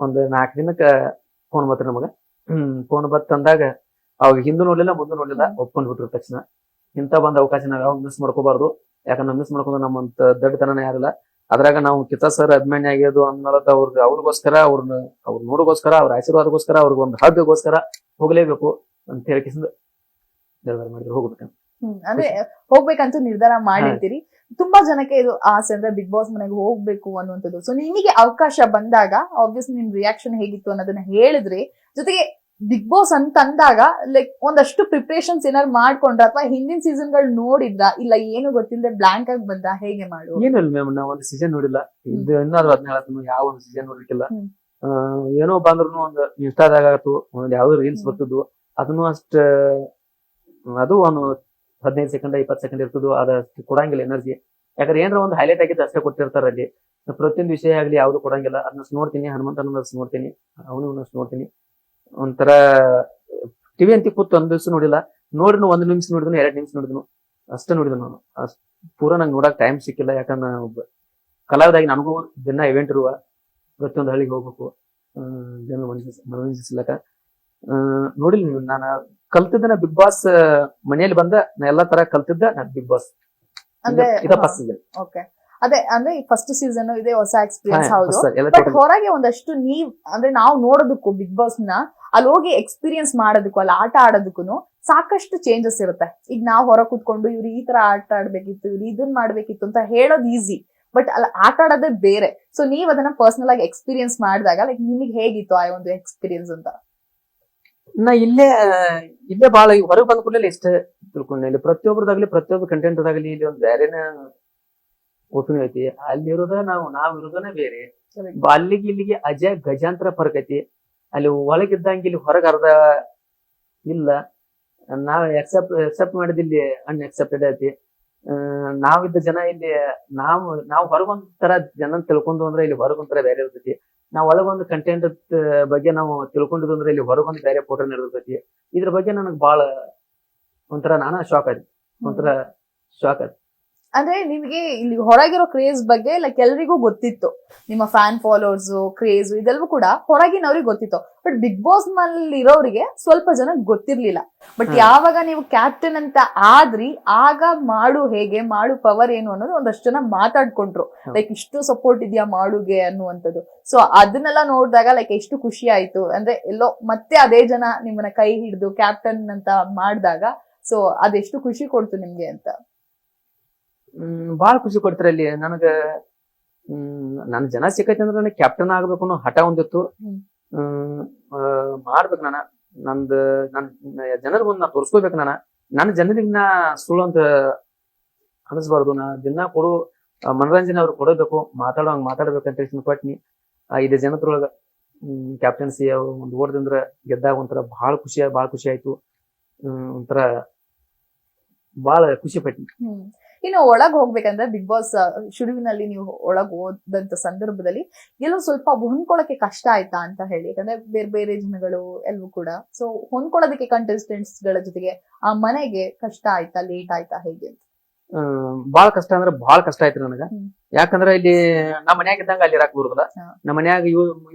ಒಂದ್ 4 ದಿನಕ್ಕ ಫೋನ್ ಬತ್ರಿ ನಮಗ. ಫೋನ್ ಬತ್ತಂದಾಗ ಅವಾಗ ಹಿಂದೂ ನೋಡ್ಲಿಲ್ಲ ಮುಂದೆ ನೋಡ್ಲಿಲ್ಲ, ಒಪ್ಕೊಂಡ್ ಬಿಟ್ರ ತಕ್ಷಣ. ಇಂತ ಬಂದ ಅವಕಾಶ ನಾವ್ ಯಾವಾಗ ಮಿಸ್ ಮಾಡ್ಕೋಬಾರ್ದು. ಯಾಕಂದ್ರೆ ಮಿಸ್ ಮಾಡ್ಕೊಂಡ್ರೆ ನಮ್ಮಂತ ದೊಡ್ಡತನ ಯಾರಿಲ್ಲ. ಅದ್ರಾಗ ನಾವು ಕಿತ್ತ ಸರ್ ಅಭಿಮಾನಿ ಆಗ್ಯೋದು ಅನ್ನೋದು ಅವ್ರಿಗೋಸ್ಕರ, ಅವ್ರ ನೋಡೋಗೋಸ್ಕರ, ಅವ್ರ ಆಶೀರ್ವಾದಗೋಸ್ಕರ, ಅವ್ರಿಗೆ ಒಂದು ಹಗ್ಗೋಸ್ಕರ ಹೋಗ್ಲೇಬೇಕು ಅಂತ ಹೇಳಿ ನಿರ್ಧಾರ ಮಾಡಿದ್ರು ಹೋಗ್ಬೇಕಂತ. ಅಂದ್ರೆ ಹೋಗ್ಬೇಕಂತ ನಿರ್ಧಾರ ಮಾಡಿರ್ತೀರಿ. ತುಂಬಾ ಜನಕ್ಕೆ ಇದು ಆಸೆ ಅಂದ್ರೆ ಬಿಗ್ ಬಾಸ್ ಮನೆಗೆ ಹೋಗ್ಬೇಕು ಅನ್ನುವಂಥದ್ದು. ಸೊ ನಿಮಗೆ ಅವಕಾಶ ಬಂದಾಗ ಆಬ್ವಿಯಸ್ಲಿ ನಿಮ್ ರಿಯಾಕ್ಷನ್ ಹೇಗಿತ್ತು ಅನ್ನೋದನ್ನ ಹೇಳಿದ್ರಿ. ಜೊತೆಗೆ ಬಿಗ್ ಬಾಸ್ ಅಂತ ಅಂದಾಗ ಲೈಕ್ ಒಂದಷ್ಟು ಪ್ರಿಪರೇಷನ್ಸ್ ಏನಾದ್ರು ಮಾಡ್ಕೊಂಡ್ರ ಅಥವಾ ಹಿಂದಿನ ಸೀಸನ್ ಗಳು ನೋಡಿದ್ರ, ಇಲ್ಲ ಏನು ಗೊತ್ತಿಲ್ಲದೆ ಬ್ಲಾಂಕ್ ಆಗಿ ಬಂದ, ಹೇಗೆ ಮಾಡು? ಏನಿಲ್ಲ ಮ್ಯಾಮ್, ನಾವ್ ಒಂದು ಸೀಸನ್ ನೋಡಿಲ್ಲ. ಇದು ಇನ್ನಾದ್ರು 17 ಯಾವ ಒಂದು ಸೀಸನ್ ನೋಡಿರ್ಕಿಲ್ಲ. ಏನೋ ಬಂದ್ರು ಒಂದು ಇನ್ಸ್ಟಾದಾಗ ಆಯ್ತು, ಒಂದ್ ಯಾವ್ದು ರೀಲ್ಸ್ ಬರ್ತದ್ದು, ಅದನ್ನು ಅಷ್ಟ ಅದು ಒಂದು 15 ಸೆಕೆಂಡ್ 20 ಸೆಕೆಂಡ್ ಇರ್ತದ್ದು. ಅದಷ್ಟು ಕೊಡಂಗಿಲ್ಲ ಎನರ್ಜಿ. ಯಾಕಂದ್ರೆ ಏನಾರ ಒಂದು ಹೈಲೈಟ್ ಆಗಿದ್ದು ಅಷ್ಟೇ ಕೊಟ್ಟಿರ್ತಾರ ಅಲ್ಲಿ. ಪ್ರತಿಯೊಂದು ವಿಷಯ ಆಗ್ಲಿ ಯಾವ್ದು ಕೊಡಂಗಿಲ್ಲ. ಅದನ್ನ ನೋಡ್ತೀನಿ, ಹನುಮಂತನ ನೋಡ್ತೀನಿ, ಅವನು ನೋಡ್ತೀನಿ. ಒಂಥರ ಟಿವಿ ಅಂತ ಕೂತು ಒಂದ್ ದಿವ್ಸ ನೋಡಿಲ್ಲ. ನೋಡಿದ್ನು 1 ನಿಮಿಷ ನೋಡಿದ್ನು, 2 ನಿಮಿಷ ನೋಡಿದ್ನು, ಅಷ್ಟೇ ನೋಡಿದ್ನು ನಾನು. ಅಷ್ಟ್ ಪೂರಾ ನಂಗೆ ನೋಡಕ್ ಟೈಮ್ ಸಿಕ್ಕಿಲ್ಲ. ಯಾಕಂದ್ರೆ ಒಬ್ಬ ಕಲಾವಿದಾಗಿ ನನಗೂ ದಿನ ಇವೆಂಟ್ ಇರುವ ಪ್ರತಿಯೊಂದು ಹಳ್ಳಿಗೆ ಹೋಗ್ಬೇಕು, ಜನ ಮನರಂಜಿಸ್ಲಕ್ಕ ನೋಡಿಲ್ಲ. ನಾನು ಕಲ್ತಿದ್ದ ಬಿಗ್ ಬಾಸ್ ಮನೆಯಲ್ಲಿ ಬಂದ ನಾ ಎಲ್ಲಾ ತರ ಕಲ್ತಿದ್ದ ನಾನು ಬಿಗ್ ಬಾಸ್ ಓಕೆ. ಅದೇ ಅಂದ್ರೆ ಈ ಫಸ್ಟ್ ಸೀಸನ್ ಇದೆ, ಹೊಸ ಎಕ್ಸ್ಪೀರಿಯನ್ಸ್ ಹೌದು. ಬಟ್ ಹೊರಗೆ ಒಂದಷ್ಟು ಅಂದ್ರೆ ನಾವು ನೋಡೋದಕ್ಕೂ ಬಿಗ್ ಬಾಸ್ ನ ಅಲ್ಲಿ ಹೋಗಿ ಎಕ್ಸ್ಪೀರಿಯನ್ಸ್ ಮಾಡೋದಕ್ಕೂ ಅಲ್ಲಿ ಆಟ ಆಡೋದಕ್ಕೂ ಸಾಕಷ್ಟು ಚೇಂಜಸ್ ಇರುತ್ತೆ. ಈಗ ನಾವು ಹೊರ ಕೂತ್ಕೊಂಡು ಇವ್ರು ಈ ತರ ಆಟ ಆಡ್ಬೇಕಿತ್ತು, ಇವ್ರು ಇದನ್ನ ಮಾಡ್ಬೇಕಿತ್ತು ಅಂತ ಹೇಳೋದು ಈಸಿ, ಬಟ್ ಅಲ್ಲಿ ಆಟ ಆಡೋದೇ ಬೇರೆ. ಸೊ ನೀವ್ ಅದನ್ನ ಪರ್ಸನಲ್ ಆಗಿ ಎಕ್ಸ್ಪೀರಿಯನ್ಸ್ ಮಾಡಿದಾಗ ಲೈಕ್ ನಿಮಗೆ ಹೇಗಿತ್ತು ಆ ಒಂದು ಎಕ್ಸ್ಪೀರಿಯನ್ಸ್ ಅಂತ? ನಾ ಇಲ್ಲೇ ಬಾಳ ಹೊರಗೆ ಬಂದ ಕೂಡಲೇ ಇಷ್ಟ ತಿಳ್ಕೊಂಡೆ. ಇಲ್ಲಿ ಪ್ರತಿಯೊಬ್ಬರದಾಗ್ಲಿ ಪ್ರತಿಯೊಬ್ಬ ಕಂಟೆಂಟ್ ಅದಾಗ್ಲಿ ಇಲ್ಲಿ ಒಂದು ಬೇರೆನ ಒಪಿನಿಯನ್ ಐತಿ. ಅಲ್ಲಿರೋದ ನಾವಿರೋದನೇ ಬೇರೆ. Correct. ಅಲ್ಲಿಗೆ ಇಲ್ಲಿಗೆ ಗಜಾಂತರ ಫರಕ್ ಐತಿ. ಅಲ್ಲಿ ಒಳಗಿದ್ದಂಗೆ ಇಲ್ಲಿ ಹೊರಗೆ ಅರ್ಧ ಇಲ್ಲ. ನಾವ್ ಎಕ್ಸೆಪ್ಟ್ ಮಾಡಿದ ಇಲ್ಲಿ ಅನ್ಎಕ್ಸೆಪ್ಟೆಡ್ ಐತಿ. ನಾವಿದ್ದ ಜನ ಇಲ್ಲಿ ನಾವು ಹೊರಗೊಂತರ ಜನ ತಿಳ್ಕೊಂಡು ಅಂದ್ರೆ ಇಲ್ಲಿ ಹೊರಗೊಂತರ ಬೇರೆ ಇರ್ತೈತಿ. ನಾವ್ ಒಳಗೊಂದು ಕಂಟೆಂಟ್ ಬಗ್ಗೆ ನಾವು ತಿಳ್ಕೊಂಡಿದ್ದು ಅಂದ್ರೆ ಇಲ್ಲಿ ಹೊರಗೊಂದು ಬೇರೆ ಫೋಟೋ ಇರ್ತೈತಿ. ಇದ್ರ ಬಗ್ಗೆ ನನಗ್ ಬಾಳ ಒಂಥರ ನಾನಾ ಶಾಕ್ ಆಯ್ತು. ಒಂಥರ ಶಾಕ್ ಆಯ್ತು. ಅಂದ್ರೆ ನಿಮ್ಗೆ ಇಲ್ಲಿ ಹೊರಗಿರೋ ಕ್ರೇಜ್ ಬಗ್ಗೆ ಲೈಕ್ ಎಲ್ರಿಗೂ ಗೊತ್ತಿತ್ತು, ನಿಮ್ಮ ಫ್ಯಾನ್ ಫಾಲೋವರ್ಸ್ ಕ್ರೇಜ್ ಇದೆಲ್ಲವೂ ಕೂಡ ಹೊರಗಿನವ್ರಿಗೆ ಗೊತ್ತಿತ್ತು. ಬಟ್ ಬಿಗ್ ಬಾಸ್ ನಲ್ಲಿ ಇರೋರಿಗೆ ಸ್ವಲ್ಪ ಜನ ಗೊತ್ತಿರ್ಲಿಲ್ಲ. ಬಟ್ ಯಾವಾಗ ನೀವು ಕ್ಯಾಪ್ಟನ್ ಅಂತ ಆದ್ರಿ, ಆಗ ಮಾಡು ಪವರ್ ಏನು ಅನ್ನೋದು ಒಂದಷ್ಟು ಜನ ಮಾತಾಡ್ಕೊಂಡ್ರು. ಲೈಕ್ ಇಷ್ಟು ಸಪೋರ್ಟ್ ಇದೆಯಾ ಮಾಡುಗೆ ಅನ್ನುವಂಥದ್ದು. ಸೊ ಅದನ್ನೆಲ್ಲ ನೋಡಿದಾಗ ಲೈಕ್ ಎಷ್ಟು ಖುಷಿ ಆಯ್ತು. ಅಂದ್ರೆ ಎಲ್ಲೋ ಮತ್ತೆ ಅದೇ ಜನ ನಿಮ್ಮನ್ನ ಕೈ ಹಿಡಿದು ಕ್ಯಾಪ್ಟನ್ ಅಂತ ಮಾಡಿದಾಗ ಸೊ ಅದೆಷ್ಟು ಖುಷಿ ಕೊಡ್ತು ನಿಮ್ಗೆ ಅಂತ. ಬಾಳ ಖುಷಿ ಕೊಡ್ತಾರೆ ಅಲ್ಲಿ. ನನಗ ನನ್ ಜನ ಸಿಕ್ಕೈತಿ ಅಂದ್ರೆ ನನಗೆ ಕ್ಯಾಪ್ಟನ್ ಆಗ್ಬೇಕು ಅನ್ನೋ ಹಠ ಒಂದಿತ್ತು. ಮಾಡ್ಬೇಕು ನನ್ ಜನರ ಮುಂದೆ ನಾ ತೋರ್ಸ್ಕೋಬೇಕು. ನನ್ನ ಜನರಿಗೆ ನಾ ಸುಳ್ಳು ಅಂತ ಅನಿಸ್ಬಾರ್ದು. ನಾ ದಿನ ಕೊಡು ಮನರಂಜನೆ ಅವ್ರು ಕೊಡಬೇಕು, ಮಾತಾಡ್ಬೇಕಂತ ಹೇಳಿ ಕೊಟ್ನಿ. 5 ಜನತ್ರೊಳಗ ಕ್ಯಾಪ್ಟನ್ಸಿ ಒಂದು ಓಡ್ದಂದ್ರ ಗೆದ್ದಾಗ ಒಂಥರ ಬಹಳ ಖುಷಿ ಆಯ್ತು. ಒಂಥರ ಬಹಳ ಖುಷಿ ಪಟ್ನಿ. ಇನ್ನು ಒಳಗ್ ಹೋಗ್ಬೇಕಂದ್ರೆ ಬಿಗ್ ಬಾಸ್ ಶುರುವಿನಲ್ಲಿ ನೀವು ಒಳಗ್ ಹೋದಂತ ಸಂದರ್ಭದಲ್ಲಿ ಎಲ್ಲೋ ಸ್ವಲ್ಪ ಹೊಂದ್ಕೊಳಕ್ಕೆ ಕಷ್ಟ ಆಯ್ತಾ ಅಂತ ಹೇಳಿ, ಯಾಕಂದ್ರೆ ಬೇರೆ ಬೇರೆ ಜನಗಳು ಎಲ್ಲವೂ ಕೂಡ. ಸೊ ಹೊಂದ್ಕೊಳ್ಳೋದಕ್ಕೆ ಕಂಟೆಸ್ಟೆಂಟ್ಸ್ ಗಳ ಜೊತೆಗೆ ಆ ಮನೆಗೆ ಕಷ್ಟ ಆಯ್ತಾ, ಲೇಟ್ ಆಯ್ತಾ, ಹೇಗೆ ಅಂತ? ಬಾಳ ಕಷ್ಟ ಅಂದ್ರೆ ಬಾಳ ಕಷ್ಟ ಆಯ್ತು ನನಗ. ಯಾಕಂದ್ರ ಇಲ್ಲಿ ನಮ್ಮ ಮನ್ಯಾಗ ಇದ್ದಂಗ ಅಲ್ಲಿ ಇರಾಕ್ ಬರುದಿಲ್ಲ. ನಮ್ಮ ಮನ್ಯಾಗ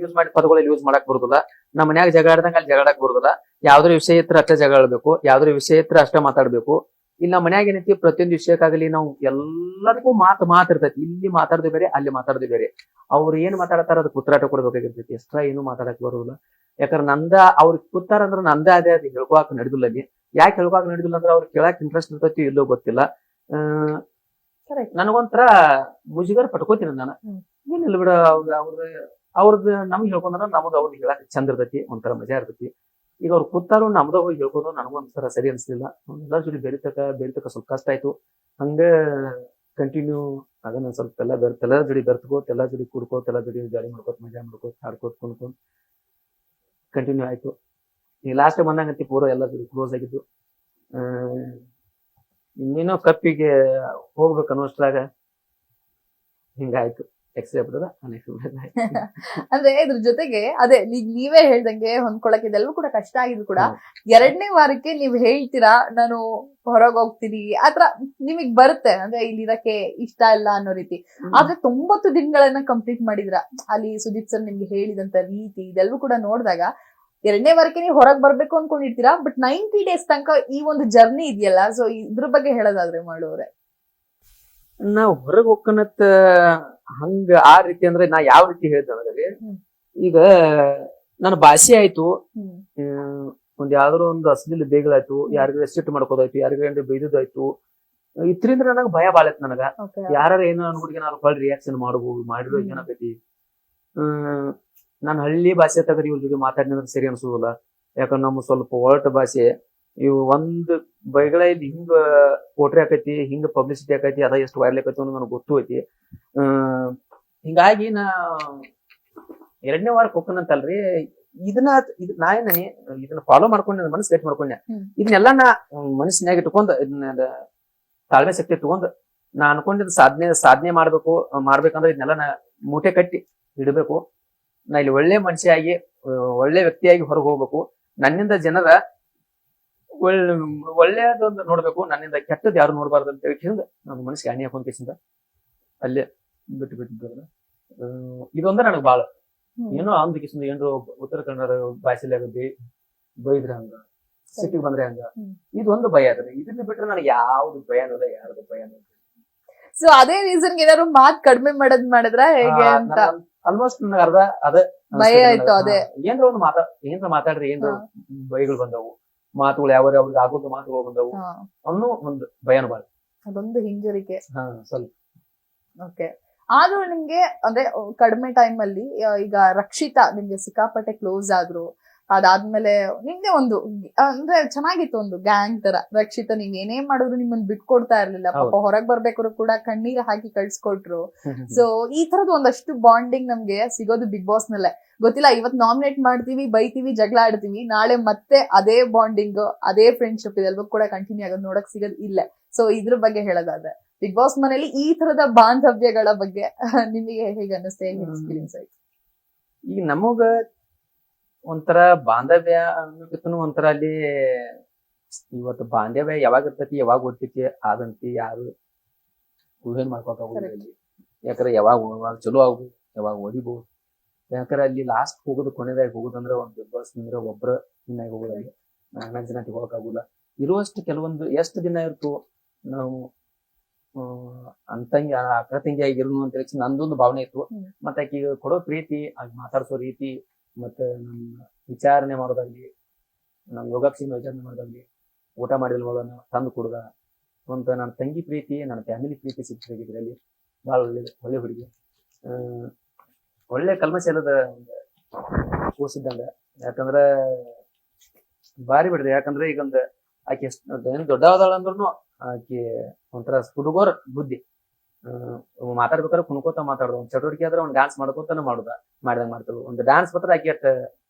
ಯೂಸ್ ಮಾಡಿ ಪದಗಳಲ್ಲಿ ಯೂಸ್ ಮಾಡಕ್ ಬರುದಿಲ್ಲ. ನಮ್ಮ ಮನ್ಯಾಗ ಜಗಳ ಆಡ್ದಂಗ ಅಲ್ಲಿ ಜಗಳಾಡಕ್ ಬರುದಿಲ್ಲ. ಯಾವ್ದ್ರ ವಿಷಯ ಇತ್ರ ಅಷ್ಟೇ ಜಗಳ ಆಡ್ಬೇಕು, ಯಾವ್ದ್ರ ವಿಷಯ ಇತ್ರ ಅಷ್ಟೇ ಮಾತಾಡ್ಬೇಕು. ಇಲ್ಲಿ ನಮ್ಮ ಮನ್ಯಾಗ ಏನೈತಿ, ಪ್ರತಿಯೊಂದು ವಿಷಯಕ್ಕಾಗಲಿ ನಾವು ಎಲ್ಲದಕ್ಕೂ ಮಾತಿರ್ತೈತಿ. ಇಲ್ಲಿ ಮಾತಾಡ್ದೆ ಬೇರೆ, ಅಲ್ಲಿ ಮಾತಾಡ್ದೆ ಬೇರೆ. ಅವ್ರು ಏನ್ ಮಾತಾಡತಾರ ಅದಕ್ಕೆ ಉತ್ತರಾಟ ಕೊಡ್ಬೇಕಾಗಿರ್ತೈತಿ. ಎಕ್ಸ್ಟ್ರಾ ಏನು ಮಾತಾಡಕ್ ಬರೋದಿಲ್ಲ. ಯಾಕಂದ್ರೆ ಅವ್ರಿಗೆ ಕೂತಾರ ಅಂದ್ರೆ ನಂದೇ ಅದೇ ಅದು ಹೇಳ್ಕೊಳಕ್ ನಡೆದಿಲ್ಲ ಅಲ್ಲಿ. ಯಾಕೆ ಹೇಳ್ಕೊಳಕ್ ನಡೆದಿಲ್ಲ ಅಂದ್ರೆ ಅವ್ರಿಗೆ ಕೇಳಕ್ ಇಂಟ್ರೆಸ್ಟ್ ಇರ್ತೈತಿ ಇಲ್ಲೋ ಗೊತ್ತಿಲ್ಲ. ನನಗೊಂಥರ ಮುಜುಗರ ಪಟ್ಕೋತೀನಿ ನಾನು. ಏನಿಲ್ಲ ಬಿಡ, ಅವ್ರದ್ದು ನಮ್ಗೆ ಹೇಳ್ಕೊಂಡ್ರ ನಮ್ದು ಅವ್ರಿಗೆ ಹೇಳಕ್ ಚಂದ ಇರ್ತೈತಿ, ಒಂಥರ ಮಜಾ ಇರ್ತೈತಿ. ಈಗ ಅವ್ರು ಕೂತಾರು ನಮ್ದ ಹೋಗಿ ಹೇಳ್ಕೊಂಡು ನನಗೊಂದ್ಸರ ಸರಿ ಅನ್ಸ್ಲಿಲ್ಲ. ಎಲ್ಲರ ಜೊತೆ ಬೆರಿತಕ ಸ್ವಲ್ಪ ಕಷ್ಟ ಆಯ್ತು. ಹಂಗ ಕಂಟಿನ್ಯೂ ಆಗ ನಾನು ಸ್ವಲ್ಪ ಎಲ್ಲರ ಜೋಡಿ ಬೆರ್ತ್ಕೋತ, ಎಲ್ಲರ ಜೋಡಿ ಕೂಡ್ಕೋತ, ಎಲ್ಲರ ಜೋಡಿ ಜಾಲಿ ಮಾಡ್ಕೋತ, ಮಜಾ ಮಾಡ್ಕೋತ, ಹಾಡ್ಕೋತ ಕುಣ್ಕೊಂಡ್ ಕಂಟಿನ್ಯೂ ಆಯ್ತು. ಈ ಲಾಸ್ಟ್ ಬಂದಂಗಂತಿ ಪೂರ ಎಲ್ಲರ ಜೋಡಿ ಕ್ಲೋಸ್ ಆಗಿದ್ದು. ಇನ್ನೇನೋ ಕಪ್ಪಿಗೆ ಹೋಗ್ಬೇಕು ಅನ್ನೋಷ್ಟ್ರಾಗ ಹಿಂಗಾಯ್ತು. ಅಂದ್ರೆ ಇದ್ರ ಜೊತೆಗೆ ಅದೇ ನೀವೇ ಹೇಳ್ದಂಗೆ ಹೊಂದ್ಕೊಳಕ್ ಇದೆಲ್ಲವೂ ಕೂಡ ಕಷ್ಟ ಆಗಿದ್ರು ಕೂಡ 2ನೇ ವಾರಕ್ಕೆ ನೀವ್ ಹೇಳ್ತೀರಾ ನಾನು ಹೊರಗ್ ಹೋಗ್ತೀನಿ ಆತರ ನಿಮಗ್ ಬರುತ್ತೆ. ಅಂದ್ರೆ ಇಲ್ಲಿರಕ್ಕೆ ಇಷ್ಟ ಇಲ್ಲ ಅನ್ನೋ ರೀತಿ. ಆದ್ರೆ 90 ದಿನಗಳನ್ನ ಕಂಪ್ಲೀಟ್ ಮಾಡಿದ್ರ. ಅಲ್ಲಿ ಸುದೀಪ್ ಸರ್ ನಿಮ್ಗೆ ಹೇಳಿದಂತ ರೀತಿ ಇದೆಲ್ಲವೂ ಕೂಡ ನೋಡಿದಾಗ 2ನೇ ವಾರಕ್ಕೆ ನೀವು ಹೊರಗ್ ಬರ್ಬೇಕು ಅನ್ಕೊಂಡಿರ್ತೀರಾ. ಬಟ್ 90 ಡೇಸ್ ತನಕ ಈ ಒಂದು ಜರ್ನಿ ಇದೆಯಲ್ಲ, ಸೊ ಇದ್ರ ಬಗ್ಗೆ ಹೇಳೋದಾದ್ರೆ ಮಾಡೋರೆ, ನಾವ್ ಹೊರಗ್ ಹೋಗ್ಕನತ್ ಹಂಗ ಆ ರೀತಿ ಅಂದ್ರೆ ನಾ ಯಾವ ರೀತಿ ಹೇಳ್ತೇನೆ. ಈಗ ನನ್ನ ಭಾಷೆ ಆಯ್ತು, ಯಾವ್ದಾದ್ರು ಒಂದು ಅಸಲಿಲ್ ಬೇಗಳಾಯ್ತು, ಯಾರಿಗ ರೆಸ್ಟ್ರಿಕ್ಟ್ ಮಾಡ್ಕೋದಾಯ್ತು, ಯಾರಿಗ ಬೈದಾಯ್ತು, ಇದ್ರಿಂದ ನನಗ್ ಭಯ ಬಾಳ ಐತಿ. ನನಗ ಯಾರು ಏನೋ ಅನ್ಬಿಟ್ಟಿಗೆ ನಾನು ಹೊಳ್ ರಿಯಾಕ್ಷನ್ ಮಾಡಿರೋ ಏನಾಗೈತಿ. ನಾನು ಹಳ್ಳಿ ಭಾಷೆ ತಗರಿ ಇವ್ರ ಜೊತೆ ಮಾತಾಡಿದ್ರೆ ಸರಿ ಅನ್ಸೋದಿಲ್ಲ. ಯಾಕಂದ್ರೆ ನಮ್ಗೆ ಸ್ವಲ್ಪ ಒಳಟ ಭಾಷೆ. ಇವು ಒಂದ್ ಬೈಗಳ ಇಲ್ಲಿ ಹಿಂಗ ಪೋಟ್ರಿ ಆಕೈತಿ, ಹಿಂಗ ಪಬ್ಲಿಸಿಟಿ ಆಕೈತಿ, ಅದ ಎಷ್ಟು ವೈರಲ್ ಆಕೈತಿ ಅನ್ನೋದು ನನಗೆ ಗೊತ್ತು ಐತಿ. ಹಿಂಗಾಗಿ ನಾ 2ನೇ ವಾರಕ್ಕೆ ಹೋಗ್ಕನಂತಲ್ರಿ, ನಾ ಇದನ್ನ ಫಾಲೋ ಮಾಡ್ಕೊಂಡೆ, ಮನಸ್ಸು ಗಟ್ಟಿ ಮಾಡ್ಕೊಂಡೆ. ಇದನ್ನೆಲ್ಲ ನಾ ಮನಸ್ಸಿನಾಗ ಇಟ್ಕೊಂಡ್ ಇದನ್ನ ತಾಳ್ಮೆ ಶಕ್ತಿ ಇಟ್ಕೊಂಡ್ ನಾ ಅನ್ಕೊಂಡಿದ್ ಸಾಧನೆ ಮಾಡ್ಬೇಕಂದ್ರೆ ಇದನ್ನೆಲ್ಲ ನಾ ಮೂಟೆ ಕಟ್ಟಿ ಇಡಬೇಕು. ನಾ ಇಲ್ಲಿ ಒಳ್ಳೆ ಮನುಷ್ಯಾಗಿ ಒಳ್ಳೆ ವ್ಯಕ್ತಿಯಾಗಿ ಹೊರಗೆ ಹೋಗ್ಬೇಕು. ನನ್ನಿಂದ ಜನರ ಒಳ್ಳೆಯದೊಂದು ನೋಡ್ಬೇಕು, ನನ್ನಿಂದ ಕೆಟ್ಟದ್ ಯಾರು ನೋಡ್ಬಾರ್ದು ಅಂತ ಹೇಳಿ ನಾನು ಮನಸ್ಸಿಗೆ ಅಣಿ ಹಾಕೊಂಡ್ ಅಲ್ಲೇ ಬಿಟ್ಟಿದ್ದ. ಇದೊಂದ ನನಗ್ ಬಾಳ ಏನೋ ಅಂದ ಕಿಸಿಂದ ಏನ್ರು ಉತ್ತರ ಕನ್ನಡ ಭಾಷೆಲಾಗ ಬೈದ್ರ ಹಂಗ, ಸಿಟಿಗೆ ಬಂದ್ರೆ ಹಂಗ, ಇದೊಂದು ಭಯ ಅದ. ಇದನ್ನ ಬಿಟ್ರೆ ನನಗೆ ಯಾವ್ದು ಭಯನೂ ಇಲ್ಲ, ಯಾರ್ದು ಭಯನೂ ಇಲ್ಲ. ಸೊ ಅದೇ ರೀಸನ್ ಏನಾದ್ರು ಮಾತ್ ಕಡಿಮೆ ಮಾಡಿದ್ರ ಹೇಗೆ ಅಂತ ಆಲ್ಮೋಸ್ಟ್ ನನಗೆ ಅರ್ಧ ಅದ ಭಯ ಆಯ್ತು. ಅದೇ ಏನ್ರ ಒಂದು ಏನ್ರ ಮಾತಾಡ್ರಿ, ಏನ್ರ ಬೈಗಳು ಬಂದವು, ಮಾತುಗಳು ಅವ್ರಿಗೆ ಆಗೋದು ಮಾತುಗಳು ಬಂದವು ಅನ್ನೋ ಒಂದು ಭಯನ ಬಾಳ, ಅದೊಂದು ಹಿಂಜರಿಕೆ ಸ್ವಲ್ಪ. ಓಕೆ. ಆದ್ರೂ ನಿಮ್ಗೆ ಅಂದ್ರೆ ಕಡಿಮೆ ಟೈಮ್ ಅಲ್ಲಿ ಈಗ ರಕ್ಷಿತಾ ನಿಮ್ಗೆ ಸಿಕ್ಕಾಪಟ್ಟೆ ಕ್ಲೋಸ್ ಆದ್ರು. ಅದಾದ್ಮೇಲೆ ನಿಮ್ದೆ ಒಂದು ಅಂದ್ರೆ ಚೆನ್ನಾಗಿತ್ತು, ಒಂದು ಗ್ಯಾಂಗ್ ತರ. ರಕ್ಷಿತಾ ನೀವ್ ಏನೇ ಮಾಡಿದ್ರು ನಿಮ್ಮನ್ನ ಬಿಟ್ಕೊಡ್ತಾ ಇರ್ಲಿಲ್ಲ, ಪಾಪ ಹೊರಗ್ ಬರ್ಬೇಕಾದ್ರು ಕೂಡ ಕಣ್ಣೀರ್ ಹಾಕಿ ಕಳ್ಸ್ಕೊಟ್ರು. ಸೊ ಈ ತರದ್ ಒಂದಷ್ಟು ಬಾಂಡಿಂಗ್ ನಮ್ಗೆ ಸಿಗೋದು ಬಿಗ್ ಬಾಸ್ ನಲ್ಲೇ. ಗೊತ್ತಿಲ್ಲ, ಇವತ್ ನಾಮಿನೇಟ್ ಮಾಡ್ತೀವಿ, ಬೈತೀವಿ, ಜಗಳ ಆಡ್ತೀವಿ, ನಾಳೆ ಮತ್ತೆ ಅದೇ ಬಾಂಡಿಂಗ್, ಅದೇ ಫ್ರೆಂಡ್ಶಿಪ್ ಇದೆಲ್ಲವೂ ಕೂಡ ಕಂಟಿನ್ಯೂ ಆಗೋದು ನೋಡಕ್ ಸಿಗೋದು ಇಲ್ಲೇ. ಸೊ ಇದ್ರ ಬಗ್ಗೆ ಹೇಳೋದಾದ್ರೆ ಬಿಗ್ ಬಾಸ್ ಮನೇಲಿ ಈ ತರದ ಬಾಂಧವ್ಯಗಳ ಬಗ್ಗೆ ನಿಮಗೆ ಹೇಗೆ ಅನ್ನಿಸ್ತೆ, ಹೇಗೆ ಎಕ್ಸ್ಪೀರಿಯನ್ಸ್ ಆಯ್ತು? ಈಗ ನಮಗ ಒಂಥರ ಬಾಂಧವ್ಯ ಅನ್ನೋದಕ್ಕೂ ಒಂಥರ ಅಲ್ಲಿ ಇವತ್ತು ಬಾಂಧವ್ಯ ಯಾವಾಗ ಇರ್ತೈತಿ, ಯಾವಾಗ ಓದ್ತೈತಿ ಅದಂತಿ ಯಾರು ಊಹೆ ಮಾಡ್ಕೊಕಾಗೋದಿಲ್ಲ ಅಲ್ಲಿ. ಯಾಕಂದ್ರೆ ಯಾವಾಗ ಚಲೋ ಆಗ್ಬೋದು, ಯಾವಾಗ ಹೊಡಿಬಹುದು. ಯಾಕಂದ್ರೆ ಅಲ್ಲಿ ಲಾಸ್ಟ್ ಹೋಗೋದು, ಕೊನೆದಾಗಿ ಹೋಗೋದಂದ್ರೆ ಒಂದ್ ಬಿಗ್ ಬಾಸ್ ಅಂದ್ರೆ ಒಬ್ರ ದಿನ ಹೋಗೋದಲ್ಲಿ 4 ಜನ ತಗೋಕಾಗುಲ್ಲ. ಇರುವಷ್ಟು ಕೆಲವೊಂದು ಎಷ್ಟು ದಿನ ಇರ್ತು ನಾವು ಅಂತಂಗಿ ಅಕ್ಕ ತಂಗಿ ಆಗಿರು ಅಂತ ಹೇಳಿ ನಂದೊಂದು ಭಾವನೆ ಇತ್ತು. ಮತ್ತೆ ಆಕಿಗೆ ಕೊಡೋ ಪ್ರೀತಿ, ಆಗ ಮಾತಾಡ್ಸೋ ರೀತಿ, ಮತ್ತೆ ನಮ್ಮ ವಿಚಾರಣೆ ಮಾಡೋದಾಗ್ಲಿ, ನಮ್ ಯೋಗಾಕ್ಷಿ ವಿಚಾರಣೆ ಮಾಡೋದಾಗ್ಲಿ, ಊಟ ಮಾಡಿದ ತಂದು ಕೊಡುದ, ಅಂತ ನನ್ನ ತಂಗಿ ಪ್ರೀತಿ, ನನ್ನ ಫ್ಯಾಮಿಲಿ ಪ್ರೀತಿ ಸಿಕ್ಕಿದ್ರೆ ಅಲ್ಲಿ ಬಹಳ ಒಳ್ಳೆ ಹುಡುಗಿ. ಒಳ್ಳೆ ಕಲ್ಮಶ ಇಲ್ಲದ ಕೂಸಿದ್ದಂಗ. ಯಾಕಂದ್ರ ಬಾರಿ ಬಿಡ್ರಿ. ಯಾಕಂದ್ರೆ ಈಗ ಒಂದು ಆಕೆ ಏನ್ ದೊಡ್ಡವಾದಾಳ ಅಂದ್ರೂ ಆಕೆ ಒಂಥರ ಹುಡುಗರ ಬುದ್ಧಿ. ಮಾತಾಡ್ಬೇಕಾದ್ರೆ ಕುಣ್ಕೋತ ಮಾತಾಡೋದು, ಒಂದ್ ಚಟುವಟಿಕೆ ಆದ್ರೆ ಒಂದ್ ಡ್ಯಾನ್ಸ್ ಮಾಡ್ಕೋತಾನ ಮಾಡಿದಂಗ ಮಾಡ್ತೇವೆ. ಒಂದು ಡ್ಯಾನ್ಸ್ ಮಾತ್ರ ಆಕೆ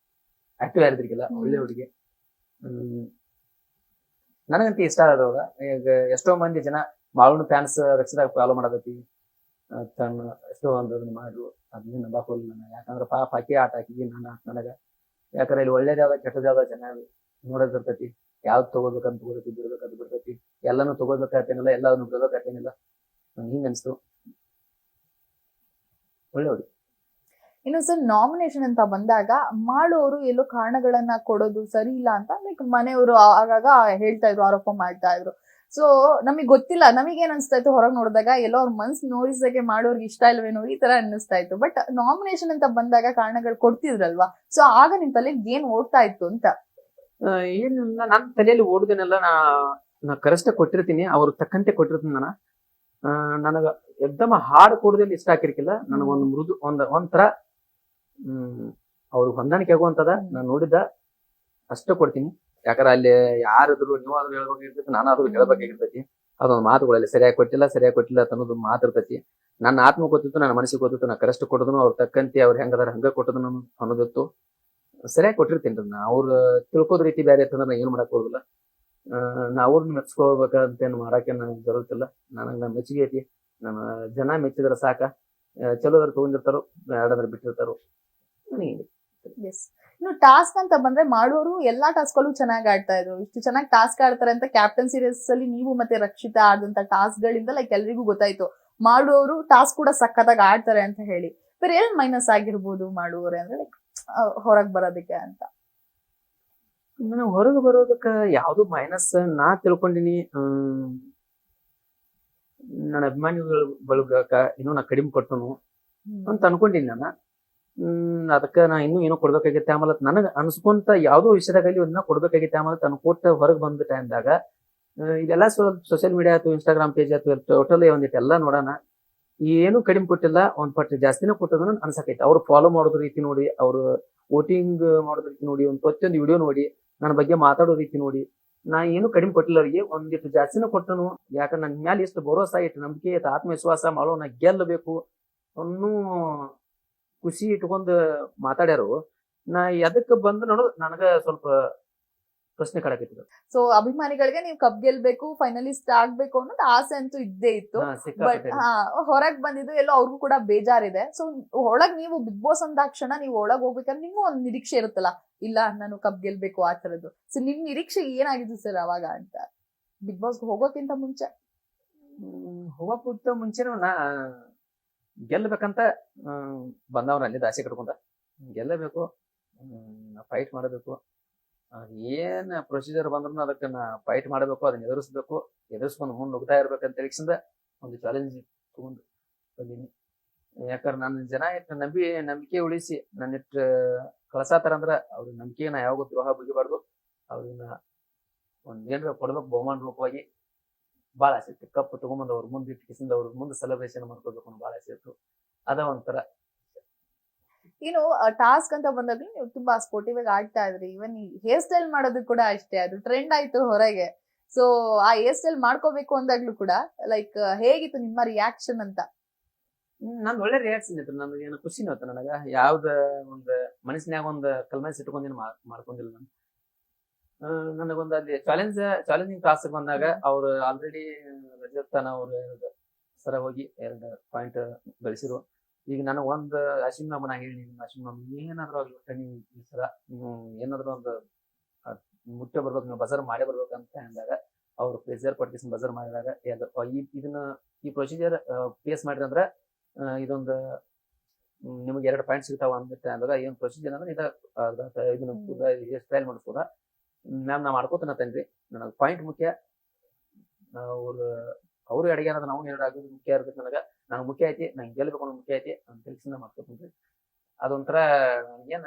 ಆಕ್ಟಿವ್ ಆಗಿರ್ತಿರ್ಕಿಲ್ಲ. ಒಳ್ಳೆ ಹುಡುಗಿ. ನನಗಂತ ಇಷ್ಟ ಆದವಾಗ ಈಗ ಎಷ್ಟೋ ಮಂದಿ ಜನ ಮಾವನ ಫ್ಯಾನ್ಸ್ ರಕ್ಷಿತಾಗ ಫಾಲೋ ಮಾಡದೈತಿ, ತನ್ನ ಎಷ್ಟೋ ಒಂದು ಮಾಡ್ರು, ಅದನ್ನ ನಂಬಾಕ್ ಹೋಗಿಲ್ಲ ನಾನು. ಯಾಕಂದ್ರೆ ಪಾಪ ಆಕೆ ಆಟ ಹಾಕಿ ನನಗ. ಯಾಕಂದ್ರೆ ಇಲ್ಲಿ ಒಳ್ಳೇದ್ ಯಾವ್ದ ಕೆಟ್ಟದ್ ಯಾವ್ದ ಜನ ನೋಡೋದಿರ್ತೈತಿ. ಯಾವ್ದು ತಗೋಬೇಕಂತ ತಗೋಬೇಕು, ಬಿಡ್ಬೇಕಂತ ಬಿಡ್ತೈತಿ. ಎಲ್ಲಾನು ತಗೋಬೇಕಾಗ್ತೇನಿಲ್ಲ, ಎಲ್ಲಾನು ಬಿಡೋಬೇಕಾಗ್ತೇನಿಲ್ಲ. ಹಿಂಗ ಅನ್ಸ್ತು. ಒಳ್ಳೆ ಹುಡುಗಿ. ಇನ್ನು ಸರ್, ನಾಮಿನೇಷನ್ ಅಂತ ಬಂದಾಗ ಮಾಡೋರು ಎಲ್ಲೋ ಕಾರಣಗಳನ್ನ ಕೊಡೋದು ಸರಿ ಇಲ್ಲ ಅಂತ ಲೈಕ್ ಮನೆಯವರು ಆಗಾಗ ಹೇಳ್ತಾ ಇದ್ರು, ಆರೋಪ ಮಾಡ್ತಾ ಇದ್ರು. ಸೊ ನಮಗ್ ಗೊತ್ತಿಲ್ಲ, ನಮಗೇನ್ ಅನ್ಸ್ತಾ ಇತ್ತು ಹೊರಗ್ ನೋಡಿದಾಗ, ಎಲ್ಲೋ ಅವ್ರ ಮನ್ಸ್ ನೋಯಿಸಕ್ಕೆ ಮಾಡೋರ್ಗೆ ಇಷ್ಟ ಇಲ್ವೇನೋ ಈ ತರ ಅನ್ನಿಸ್ತಾ ಇತ್ತು. ಬಟ್ ನಾಮಿನೇಷನ್ ಅಂತ ಬಂದಾಗ ಕಾರಣಗಳು ಕೊಡ್ತಿದ್ರಲ್ವಾ, ಸೊ ಆಗ ನಿಮ್ ತಲೆಗೆ ಏನ್ ಓಡ್ತಾ ಇತ್ತು ಅಂತ? ಏನಿಲ್ಲ, ನನ್ನ ತಲೆಯಲ್ಲಿ ಓಡುದನ್ನೆಲ್ಲ ನಾ ಕರೆಷ್ಟ ಕೊಟ್ಟಿರ್ತೀನಿ, ಅವ್ರ ತಕ್ಕಂತೆ ಕೊಟ್ಟಿರ್ತೀನಿ. ನನಗ ಎಕ್ದಮ ಹಾಡ್ ಕೊಡೋದ್ರಲ್ಲಿ ಇಷ್ಟ ಹಾಕಿರ್ಕಿಲ್ಲ. ನನಗೊಂದು ಮೃದು ಒಂಥರ ಅವ್ರಿಗೆ ಹೊಂದಾಣಿಕೆ ಆಗುವಂತದ ನಾನು ನೋಡಿದ್ದ ಅಷ್ಟ ಕೊಡ್ತೀನಿ. ಯಾಕಂದ್ರೆ ಅಲ್ಲಿ ಯಾರಿದ್ರು ನೀವಾದ್ರೂ ಹೇಳ್ಬೇಕಾಗಿರ್ತೈತಿ, ನಾನಾದ್ರೂ ಹೇಳ್ಬೇಕಾಗಿರ್ತೈತಿ. ಅದೊಂದು ಮಾತುಗಳಲ್ಲಿ ಸರಿಯಾಗಿ ಕೊಟ್ಟಿಲ್ಲ ಅನ್ನೋದು ಮಾತಿರ್ತೈತಿ. ನನ್ನ ಆತ್ಮ ಗೊತ್ತಿತ್ತು, ನನ್ನ ಮನಸ್ಸಿಗೆ ಗೊತ್ತಿತ್ತು. ನಾ ಕರೆಸ್ಟ್ ಕೊಡೋದನ್ನು ಅವ್ರ ತಕ್ಕಂತೆ ಅವ್ರು ಹೆಂಗದಾರ ಹಂಗ ಕೊಟ್ಟದನ್ನು ಅನ್ನೋದಿತ್ತು. ಸರಿಯಾಗಿ ಕೊಟ್ಟಿರ್ತೀನಿ. ಅವ್ರ ತಿಳ್ಕೋದ್ ರೀತಿ ಬೇರೆ ಇರ್ತಂದ್ರೆ ನಾ ಏನ್ ಮಾಡಕ್ ಹೋಗುದಿಲ್ಲ. ನಾ ಅವ್ರನ್ನ ಮೆಚ್ಕೋಬೇಕಂತೇನು ಮಾಡಕ್ಕೆ ನನಗೆ ಜರುತ್ತಿಲ್ಲ. ನನಗೆ ಮೆಚ್ಚುಗೆ ಐತಿ. ನನ್ನ ಜನ ಮೆಚ್ಚಿದ್ರ ಸಾಕ. ಚಲೋದ್ರ ತಗೊಂಡಿರ್ತಾರೋ, ಬೇಡದ್ರ ಬಿಟ್ಟಿರ್ತಾರೋ. ಇನ್ನು ಟಾಸ್ಕ್ ಅಂತ ಬಂದ್ರೆ ಮಾಡೋರು ಎಲ್ಲಾ ಟಾಸ್ಕ್ ಅಲ್ಲೂ ಚೆನ್ನಾಗಿ ಆಡ್ತಾ ಇದ್ರು. ಇಷ್ಟು ಚೆನ್ನಾಗಿ ಟಾಸ್ಕ್ ಆಡ್ತಾರೆ ಅಂತ ಕ್ಯಾಪ್ಟನ್ಸಿ ರೇಸ್ ಅಲ್ಲಿ ನೀವು ಮತ್ತೆ ರಕ್ಷಿತಾ ಆದಂತ ಟಾಸ್ಕ್ ಗಳಿಂದ ಲೈಕ್ ಎಲ್ರಿಗೂ ಗೊತ್ತಾಯ್ತು, ಮಾಡೋರು ಟಾಸ್ಕ್ ಕೂಡ ಸಖತ್ತಾಗಿ ಆಡ್ತಾರೆ ಅಂತ ಹೇಳಿ. ಬೇರೆ ಎಲ್ ಮೈನಸ್ ಆಗಿರ್ಬೋದು ಮಾಡುವವ್ರೆ ಅಂದ್ರೆ ಲೈಕ್ ಹೊರಗ್ ಬರೋದಕ್ಕೆ ಅಂತ? ನಾನು ಹೊರಗೆ ಬರೋದಕ್ಕ ಯಾವ್ದು ಮೈನಸ್ ನಾ ತಿಳ್ಕೊಂಡಿನಿ. ನನ್ನ ಅಭಿಮಾನಿಗಳು ಬಳಗಕ್ಕ ಇನ್ನೂ ನಾ ಕಡಿಮೆ ಕೊಟ್ಟನು ಅಂತ ಅನ್ಕೊಂಡಿನಿ ನಾನು. ಅದಕ್ಕ ನಾ ಇನ್ನೂ ಏನೋ ಕೊಡ್ಬೇಕಾಗಿತ್ತೆ. ಆಮೇಲೆ ನನಗ ಅನ್ಸ್ಕೊಂತ ಯಾವ್ದೋ ವಿಷಯದಾಗಲಿ ಒಂದಿನ ಕೊಡ್ಬೇಕಾಗಿತ್ತೆ. ಆಮೇಲೆ ತನ್ನ ಕೊಟ್ಟ ಹೊರಗೆ ಬಂದ ಟೈಮ್ದಾಗ ಇದೆಲ್ಲ ಸೋಷಿಯಲ್ ಮೀಡಿಯಾ ಆಯ್ತು, ಇನ್ಸ್ಟಾಗ್ರಾಮ್ ಪೇಜ್ ಆಯ್ತು, ಟೋಟಲ್ ಒಂದಿಟ್ಟು ಎಲ್ಲ ನೋಡೋಣ. ಏನು ಕಡಿಮೆ ಕೊಟ್ಟಿಲ್ಲ, ಒಂದ್ ಪಟ್ಟು ಜಾಸ್ತಿನೇ ಕೊಟ್ಟದನ್ನ ಅನ್ಸಕೈತಿ. ಅವ್ರು ಫಾಲೋ ಮಾಡೋದ್ ರೀತಿ ನೋಡಿ, ಅವ್ರು ವೋಟಿಂಗ್ ಮಾಡೋದ್ ರೀತಿ ನೋಡಿ, ಒಂದ್ ಪ್ರತಿಯೊಂದು ವಿಡಿಯೋ ನೋಡಿ, ನನ್ನ ಬಗ್ಗೆ ಮಾತಾಡೋ ರೀತಿ ನೋಡಿ, ನಾ ಏನು ಕಡಿಮೆ ಕೊಟ್ಟಿಲ್ಲ. ಅವ್ರಿಗೆ ಒಂದಿಟ್ಟು ಜಾಸ್ತಿನೇ ಕೊಟ್ಟನು. ಯಾಕಂದ್ರೆ ನನ್ ಮ್ಯಾಲೆ ಎಷ್ಟು ಭರೋಸಾ ಇಟ್ಟು, ನಂಬಿಕೆ ಇಟ್ಟು, ಆತ್ಮವಿಶ್ವಾಸ ಮಾಡೋ ನಾ ಗೆಲ್ಲಬೇಕು ಅನ್ನೂ ಖುಷಿ ಇಟ್ಕೊಂಡ್ ಮಾತಾಡ್ಯಾರು. ನಾ ಎದಕ್ಕೆ ಬಂದು ನೋಡೋದು ನನಗ ಸ್ವಲ್ಪ ಪ್ರಶ್ನೆ ಕಾಡಕತ್ತಿದ್ರು. ಸೊ ಅಭಿಮಾನಿಗಳಿಗೆ ನೀವು ಕಪ್ ಗೆಲ್ಬೇಕು, ಫೈನಲಿಸ್ಟ್ ಆಗ್ಬೇಕು ಅನ್ನೋದು ಆಸೆ ಅಂತೂ ಇದ್ದೇ ಇತ್ತು. ಬಟ್ ಹೊರಗ್ ಬಂದಿದ್ದು ಎಲ್ಲೋ ಅವ್ರಿಗೂ ಕೂಡ ಬೇಜಾರಿದೆ. ಸೊ ಒಳಗ್ ನೀವು ಬಿಗ್ ಬಾಸ್ ಅಂದಾಕ್ಷಣ ನೀವು ಒಳಗ್ ಹೋಗ್ಬೇಕಂದ್ರೆ ನಿಮ್ಗೂ ಒಂದ್ ನಿರೀಕ್ಷೆ ಇರುತ್ತಲ್ಲ, ಇಲ್ಲ ನಾನು ಕಪ್ ಗೆಲ್ಬೇಕು ಆ ತರದ್ದು. ಸೊ ನಿಮ್ ನಿರೀಕ್ಷೆ ಏನಾಗಿತ್ತು ಸರ್ ಅವಾಗ ಅಂತ, ಬಿಗ್ ಬಾಸ್ ಹೋಗೋಕ್ಕಿಂತ ಮುಂಚೆ? ಹೋಗಕ್ಕಿಂತ ಮುಂಚೆನೂ ನಾ ಗೆಲ್ಲಬೇಕಂತ ಬಂದವ್ರಲ್ಲಿ ಆಸೆ ಕಟ್ಕೊಂಡ ಗೆಲ್ಲಬೇಕು, ಫೈಟ್ ಮಾಡಬೇಕು. ಏನ್ ಪ್ರೊಸೀಜರ್ ಬಂದ್ರು ಅದಕ್ಕೆ ನಾ ಫೈಟ್ ಮಾಡಬೇಕು, ಅದನ್ನ ಎದುರಿಸ್ಕೊಂಡು ಮುಂದೆ ಹೋಗ್ತಾ ಇರ್ಬೇಕಂತ ಹೇಳಿಸಿಂದ ಒಂದು ಚಾಲೆಂಜ್ ತಗೊಂಡು ಬಂದೀನಿ. ಯಾಕಂದ್ರೆ ನನ್ನ ಜನ ಇಟ್ಟು ನಂಬಿಕೆ ಉಳಿಸಿ ನನ್ನ ಇಟ್ಟು ಕಳ್ಸಾತಾರ ಅಂದ್ರ ಅವ್ರ ನಂಬಿಕೆ ನಾ ಯಾವಾಗ ದ್ರೋಹ ಬಗೆಬಾರ್ದು. ಅವ್ರನ್ನ ಒಂದ್ ಏನ್ರ ಕೊಡ್ಬೇಕು ಬಹುಮಾನ ರೂಪವಾಗಿ ಬಾಳ ಆಸೆ ಇತ್ತು. ಕಪ್ ತಗೊಂಬಂದ್ ಅವ್ರ ಮುಂದೆ ಇಟ್ಟು ಕಿಸಿಂದ ಅವ್ರ ಮುಂದೆ ಸೆಲೆಬ್ರೇಷನ್ ಮಾಡ್ಕೋಬೇಕು ಅನ್ನೋ ಬಾಳ ಆಸೆ ಇತ್ತು. ಅದ ಒಂಥರ. ಇನ್ನು ಟಾಸ್ಕ್ ಅಂತ ಬಂದಾಗ ನೀವು ತುಂಬಾ ಸ್ಪೋರ್ಟಿವ್ ಆಗಿ ಆಡ್ತಾ ಇದ್ರಿ. ಇವನ್ ಈ ಹೇರ್ ಸ್ಟೈಲ್ ಮಾಡೋದು ಕೂಡ ಅಷ್ಟೇ, ಅದು ಟ್ರೆಂಡ್ ಆಯ್ತು ಹೊರಗೆ. ಸೊ ಆ ಹೇರ್ ಸ್ಟೈಲ್ ಮಾಡ್ಕೋಬೇಕು ಅಂದಾಗ್ಲೂ ಕೂಡ ಲೈಕ್ ಹೇಗಿತ್ತು ನಿಮ್ಮ ರಿಯಾಕ್ಷನ್ ಅಂತ? ನಂದ್ ಒಳ್ಳೆ ರಿಯಾಕ್ಷನ್ ಇತ್ತು, ನನಗೆ ಏನು ಖುಷಿನೂ ಆಯ್ತು. ನನಗ ಯಾವ್ದ ಒಂದ್ ಮನಸ್ಸಿನ್ಯಾಗ ಒಂದ್ ಕಲ್ಮಸ್ ಇಟ್ಕೊಂಡೇನು ಮಾಡ್ಕೊಂಡಿಲ್ಲ ನಾನು. ನನಗೊಂದು ಅಲ್ಲಿ ಚಾಲೆಂಜಿಂಗ್ ಟಾಸ್ಕ್ ಬಂದಾಗ ಅವ್ರು ಆಲ್ರೆಡಿ ರಜತನ ಅವ್ರು ಸರ ಹೋಗಿ 2 ಪಾಯಿಂಟ್ ಗಳಿಸಿರು. ಈಗ ನನಗೆ ಒಂದು ಅಶ್ವಿನ್ ಮಾಮನ ಹೇಳಿ, ಅಶ್ವಿನ್ ಮಾಮ ಏನಾದ್ರು ಆಗ್ಲಿ ಒಟ್ಟ ನೀವು ಈ ಸಲ ಏನಾದ್ರು ಒಂದು ಮುಟ್ಟ ಬರ್ಬೇಕು, ನೀವು ಬಜರ್ ಮಾಡೇ ಬರ್ಬೇಕಂತ ಅಂದಾಗ ಅವ್ರು ಪ್ರೆಷರ್ ಪಡ್ಕೇಸಿ ಬಜರ್ ಮಾಡಿದಾಗ ಇದನ್ನ ಈ ಪ್ರೊಸೀಜರ್ ಫೇಸ್ ಮಾಡಿದ್ರೆ ಅಂದ್ರೆ ಇದೊಂದು ನಿಮ್ಗೆ 2 ಪಾಯಿಂಟ್ ಸಿಗ್ತಾವ ಅಂದ್ಬಿಟ್ಟು ಅಂದಾಗ ಏನ್ ಪ್ರೊಸೀಜರ್ ಅಂದ್ರೆ ಇದನ್ನ ಹೇರ್ ಸ್ಟೈಲ್ ಮಾಡಿಸ್ಬೋದ ಮ್ಯಾಮ್ ನಾ ಮಾಡ್ಕೋತೇನತ್ತೇನ್ರಿ, ನನಗೆ ಪಾಯಿಂಟ್ ಮುಖ್ಯ. ಅವ್ರು ಅಡಿಗೆ ಅನ್ನೋದು ನಾವು 2 ಆಗೋದು ಮುಖ್ಯ ಇರ್ತೈತಿ. ನನಗೆ ಮುಖ್ಯ ಐತಿ, ನಂಗೆ ಗೆಲ್ಬೇಕು ಅನ್ನೋದು ಮುಖ್ಯ ಐತಿ ಅಂತ ತಿಳಿಸಿಂದ ಮಾಡ್ಕೋತೀನಿ. ಅದೊಂಥರ ನನಗೇನ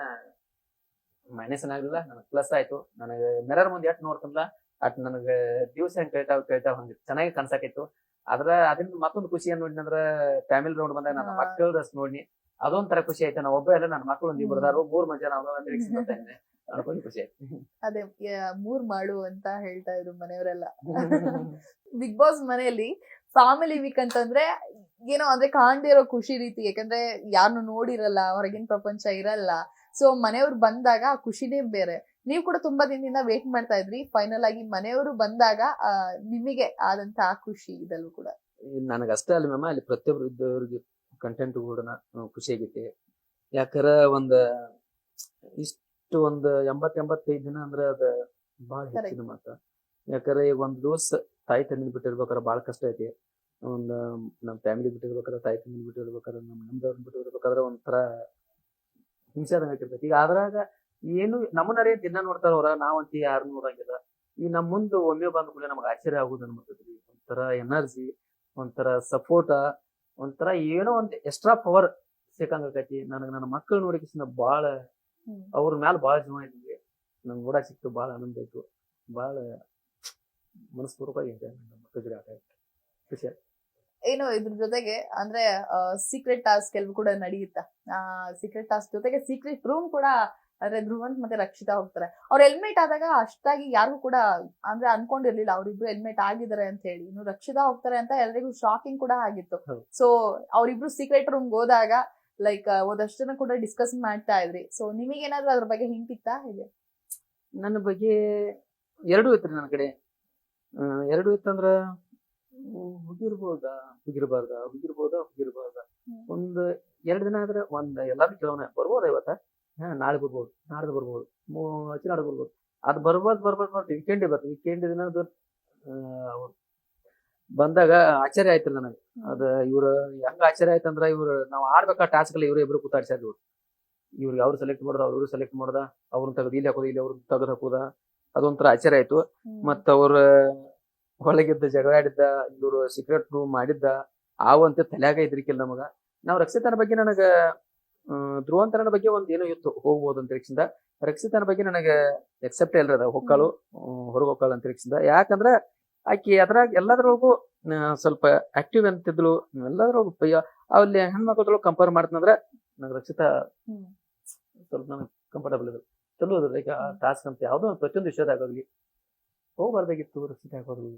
ಮೈನಸ್ ಏನಾಗ್ಲಿಲ್ಲ, ನನಗೆ ಪ್ಲಸ್ ಆಯ್ತು. ನನಗೆ ಮಿರರ್ ಮುಂದೆ ಎಟ್ ನೋಡ್ತಂದ್ರ ಅಟ್ ನನಗೆ ದಿವ್ಸ ಹೆಂಗ್ ಕೇಳ್ತಾವ್ ಹಂಗ ಚೆನ್ನಾಗಿ ಕನ್ಸಾಕಿತ್ತು. ಅದರಿಂದ ಮತ್ತೊಂದು ಖುಷಿ ಏನ್ ನೋಡಿ ಅಂದ್ರೆ ಫ್ಯಾಮಿಲಿ ರೌಂಡ್ ಬಂದಾಗ ನನ್ನ ಮಕ್ಕಳ ಡ್ರೆಸ್ ನೋಡಿ ಅದೊಂಥರ ಖುಷಿ ಆಯ್ತು. ನಾವು ಒಬ್ಬ ಎಲ್ಲ ನನ್ನ ಮಕ್ಕಳು ಒಂದು ಬರ್ದಾರು 3 ಮಂದಿ ನಾವು ಅನ್ಕೊಂಡು ಖುಷಿ ಆಯ್ತು. ಅದೇ 3 ಮಾಡು ಅಂತ ಹೇಳ್ತಾ ಇದ್ರು ಮನೆಯವರೆಲ್ಲ. ಬಿಗ್ ಬಾಸ್ ಮನೆಯಲ್ಲಿ ಫ್ಯಾಮಿಲಿ ವೀಕ್ ಅಂತಂದ್ರೆ ಏನೋ ಅಂದ್ರೆ ಕಾಣ್ದಿರೋ ಖುಷಿ ರೀತಿ, ಯಾಕಂದ್ರೆ ಯಾರನ್ನು ನೋಡಿರಲ್ಲ, ಹೊರಗಿನ ಪ್ರಪಂಚ ಇರಲ್ಲ. ಸೊ ಮನೆಯವ್ರು ಬಂದಾಗ ಆ ಖುಷಿನೇ ಬೇರೆ. ನೀವು ಕೂಡ ತುಂಬಾ ದಿನದಿಂದ ವೇಟ್ ಮಾಡ್ತಾ ಇದ್ರಿ, ಫೈನಲ್ ಆಗಿ ಮನೆಯವರು ಬಂದಾಗ ನಿಮಗೆ ಆದಂತ ಆ ಖುಷಿ ಇದೆಲ್ಲೂ ಕೂಡ. ನನಗಷ್ಟೇ ಅಲ್ಲ ಮ್ಯಾಮ, ಅಲ್ಲಿ ಪ್ರತಿಯೊಬ್ರು ಇದ್ದವ್ರಿಗೆ ಕಂಟೆಂಟ್ ಕೂಡ ಖುಷಿ ಆಗೈತಿ. ಯಾಕಂದ್ರ ಇಷ್ಟು ಒಂದು 80-85 ದಿನ ಅಂದ್ರೆ ಅದ ಬಾಳ ಹೆಚ್ಚಿನ ಮಾತ. ಯಾಕಂದ್ರೆ ಈಗ ಒಂದ್ ದಿವಸ ತಾಯಿ ತಂದಿನ ಬಿಟ್ಟಿರ್ಬೇಕಾದ್ರೆ ಬಾಳ ಕಷ್ಟ ಐತಿ. ನಮ್ ಫ್ಯಾಮಿಲಿ ಬಿಟ್ಟಿರ್ಬೇಕಾದ್ರೆ, ತಾಯಿ ತಂದಿನ ಬಿಟ್ಟಿರ್ಬೇಕಾದ್ರೆ, ನಮ್ದವ್ರನ್ನ ಬಿಟ್ಟಿರ್ಬೇಕಾದ್ರೆ ಒಂಥರ ಹಿಂಸೆ ಆದಂಗ ಆಗಿರ್ತೈತಿ. ಈಗ ಅದ್ರಾಗ ಏನು ನಮ್ಮನರೇ ದಿನ ನೋಡ್ತಾರ ಅವ್ರ, ನಾವಂತಿ ಯಾರು ನೋಡಂಗಿಲ್ಲ. ಈ ನಮ್ ಮುಂದ್ ಒಮ್ಮೆ ಬಂದ ಕೂಡ ನಮ್ಗೆ ಆಶ್ಚರ್ಯ ಆಗುದು ಅನ್ಬರ್ತೈತಿ. ಒಂಥರ ಎನರ್ಜಿ, ಒಂಥರ ಸಪೋರ್ಟ, ಒಂಥರ ಏನೋ ಒಂದ್ ಎಕ್ಸ್ಟ್ರಾ ಪವರ್ ಸಿಕ್ಕಂಗೈತಿ. ನನಗೆ ನನ್ನ ಮಕ್ಕಳು ನೋಡಿಕಿಸಿಂದ ಬಾಳ ಅವ್ರ ಮ್ಯಾಲ ಬಾಳ ಜೀವ ಇದ್ವಿ. ನಂಗೆ ನೋಡಕ್ ಸಿಕ್ತು, ಬಾಳ ಆನಂದ ಆಯ್ತು, ಬಾಳ ಮನಸ್ಪೂರ್ವಕವಾಗಿ ಮಕ್ಕಳ ಜೊತೆ ಆಟ ಆಯ್ತು, ಖುಷಿ. ಏನು ಇದ್ರ ಜೊತೆಗೆ ಅಂದ್ರೆ ಸೀಕ್ರೆಟ್ ಟಾಸ್ಕ್ ಕೆಲವು ಕೂಡ ನಡೆಯುತ್ತಾ? ಸೀಕ್ರೆಟ್ ಟಾಸ್ಕ್ ಜೊತೆಗೆ ಸೀಕ್ರೆಟ್ ರೂಮ್ ಕೂಡ, ಅಂದ್ರೆ ಧ್ರುವಂತ್ ಮತ್ತೆ ರಕ್ಷಿತಾ ಹೋಗ್ತಾರೆ. ಅವ್ರ ಹೆಲ್ಮೆಟ್ ಆದಾಗ ಅಷ್ಟಾಗಿ ಯಾರಿಗೂ ಕೂಡ ಅಂದ್ರೆ ಅನ್ಕೊಂಡಿರ್ಲಿಲ್ಲ ಅವ್ರಿಬ್ರು ಹೆಲ್ಮೆಟ್ ಆಗಿದ್ದಾರೆ ಅಂತ ಹೇಳಿ. ಇನ್ನು ರಕ್ಷಿತಾ ಹೋಗ್ತಾರೆ ಅಂತ ಎಲ್ರಿಗೂ ಶಾಕಿಂಗ್ ಕೂಡ ಆಗಿತ್ತು. ಸೊ ಅವ್ರಿಬ್ರು ಸೀಕ್ರೆಟ್ ರೂಮ್ ಹೋದಾಗ ಲೈಕ್ ಒಂದಷ್ಟು ಜನ ಕೂಡ ಡಿಸ್ಕಸ್ ಮಾಡ್ತಾ ಇದ್ರಿ. ಸೊ ನಿಮಗೇನಾದ್ರು ಅದ್ರ ಬಗ್ಗೆ ಹಿಂಟ್ ಇತ್ತಾ ಹೇಗೆ? ನನ್ನ ಬಗ್ಗೆ 2 ಇತ್ರಿ ನನ್ನ ಕಡೆ. 2 ಇತ್ತಂದ್ರ ಹುಗಿರ್ಬೋದಾ ಒಂದ್ 2 ದಿನ ಆದ್ರೆ ಎಲ್ಲಾರು ಕೇಳೋಣ ಬರ್ಬೋದ ಇವತ್ತ, ನಾಳೆ ಬರ್ಬೋದು, ನಾಡ್ದು ಬರ್ಬೋದು, ನಾಡ್ದು ಬರ್ಬೋದು. ಅದ್ ಬರ್ಬೋದು ವೀಕೆಂಡ್ ಬರ್ತದೆ. ವೀಕೆಂಡ್ ದಿನ ಬಂದಾಗ ಆಶ್ಚರ್ಯ ಆಯ್ತು ನನಗೆ. ಅದ ಇವ್ರ ಹೆಂಗ ಆಶ್ಚರ್ಯ ಆಯ್ತಂದ್ರ ಇವ್ರು ನಾವ್ ಆಡ್ಬೇಕಾ ಟಾಸ್ಕ್ ಅಲ್ಲಿ ಇಬ್ರು ಕೂತಾಡ್ಸ್ಯಾರ. ಇವ್ರಿಗೆ ಅವ್ರು ಸೆಲೆಕ್ಟ್ ಮಾಡ್ದ, ಅವ್ರು ಸೆಲೆಕ್ಟ್ ಮಾಡ್ದ, ಅವ್ರನ್ನ ತೆಗೆದು ಇಲ್ಲಿ ಹಾಕೋದ, ಇಲ್ಲಿ ಅವ್ರನ್ನ ತೆಗೆದು ಹಾಕೋದ, ಅದೊಂಥರ ಆಶ್ಚರ್ಯ ಆಯ್ತು. ಮತ್ತ ಅವ್ರ ಒಳಗಿದ್ದ ಜಗಳ ಆಡಿದ್ದ, ಇವ್ರು ಸೀಕ್ರೆಟ್ ರೂಮ್ ಮಾಡಿದ್ದ ಅಂತ ತಲೆಯಾಗ ಇದ್ರಿಕಿಲ್ಲ ನಮಗ. ನಾವ್ ರಕ್ಷಿತನ ಬಗ್ಗೆ ನನಗ ಧ್ರುವಂತರನ ಬಗ್ಗೆ ಒಂದ್ ಏನೋ ಇತ್ತು ಹೋಗ್ಬೋದು ಅಂತ ರೀಕ್ಷಿಂದ. ರಕ್ಷಿತನ ಬಗ್ಗೆ ನನಗೆ ಎಕ್ಸೆಪ್ಟ್ ಇಲ್ರದ ಹೊಕ್ಕಾಳು ಹೊರಗೆ ಹೊಕ್ಕಾಳು ಅಂತ ರೀಕ್ಷಿಂದ. ಯಾಕಂದ್ರ ಆಕಿ ಅದ್ರಾಗ ಎಲ್ಲದ್ರೊಳಗೂ ಸ್ವಲ್ಪ ಆಕ್ಟಿವ್ ಅಂತಿದ್ಲು. ಎಲ್ಲದ್ರೊಳಗು ಅಲ್ಲಿ ಹೆಣ್ಮಕ್ಳೊಳಗೆ ಕಂಪೇರ್ ಮಾಡ್ತಂದ್ರ ನಂಗೆ ರಕ್ಷಿತಾ ಸ್ವಲ್ಪ ನನಗೆ ಕಂಫರ್ಟಬಲ್ ಇದೆ, ಚಲೋ ಅದ. ಈಗ ಟಾಸ್ಕ್ ಅಂತ ಯಾವ್ದೋ ಪ್ರತಿಯೊಂದು ವಿಷಯದಾಗಲಿ ಹೋಗ್ಬಾರ್ದಾಗಿತ್ತು. ರಕ್ಷಿತಾ ಹಾಕೋದು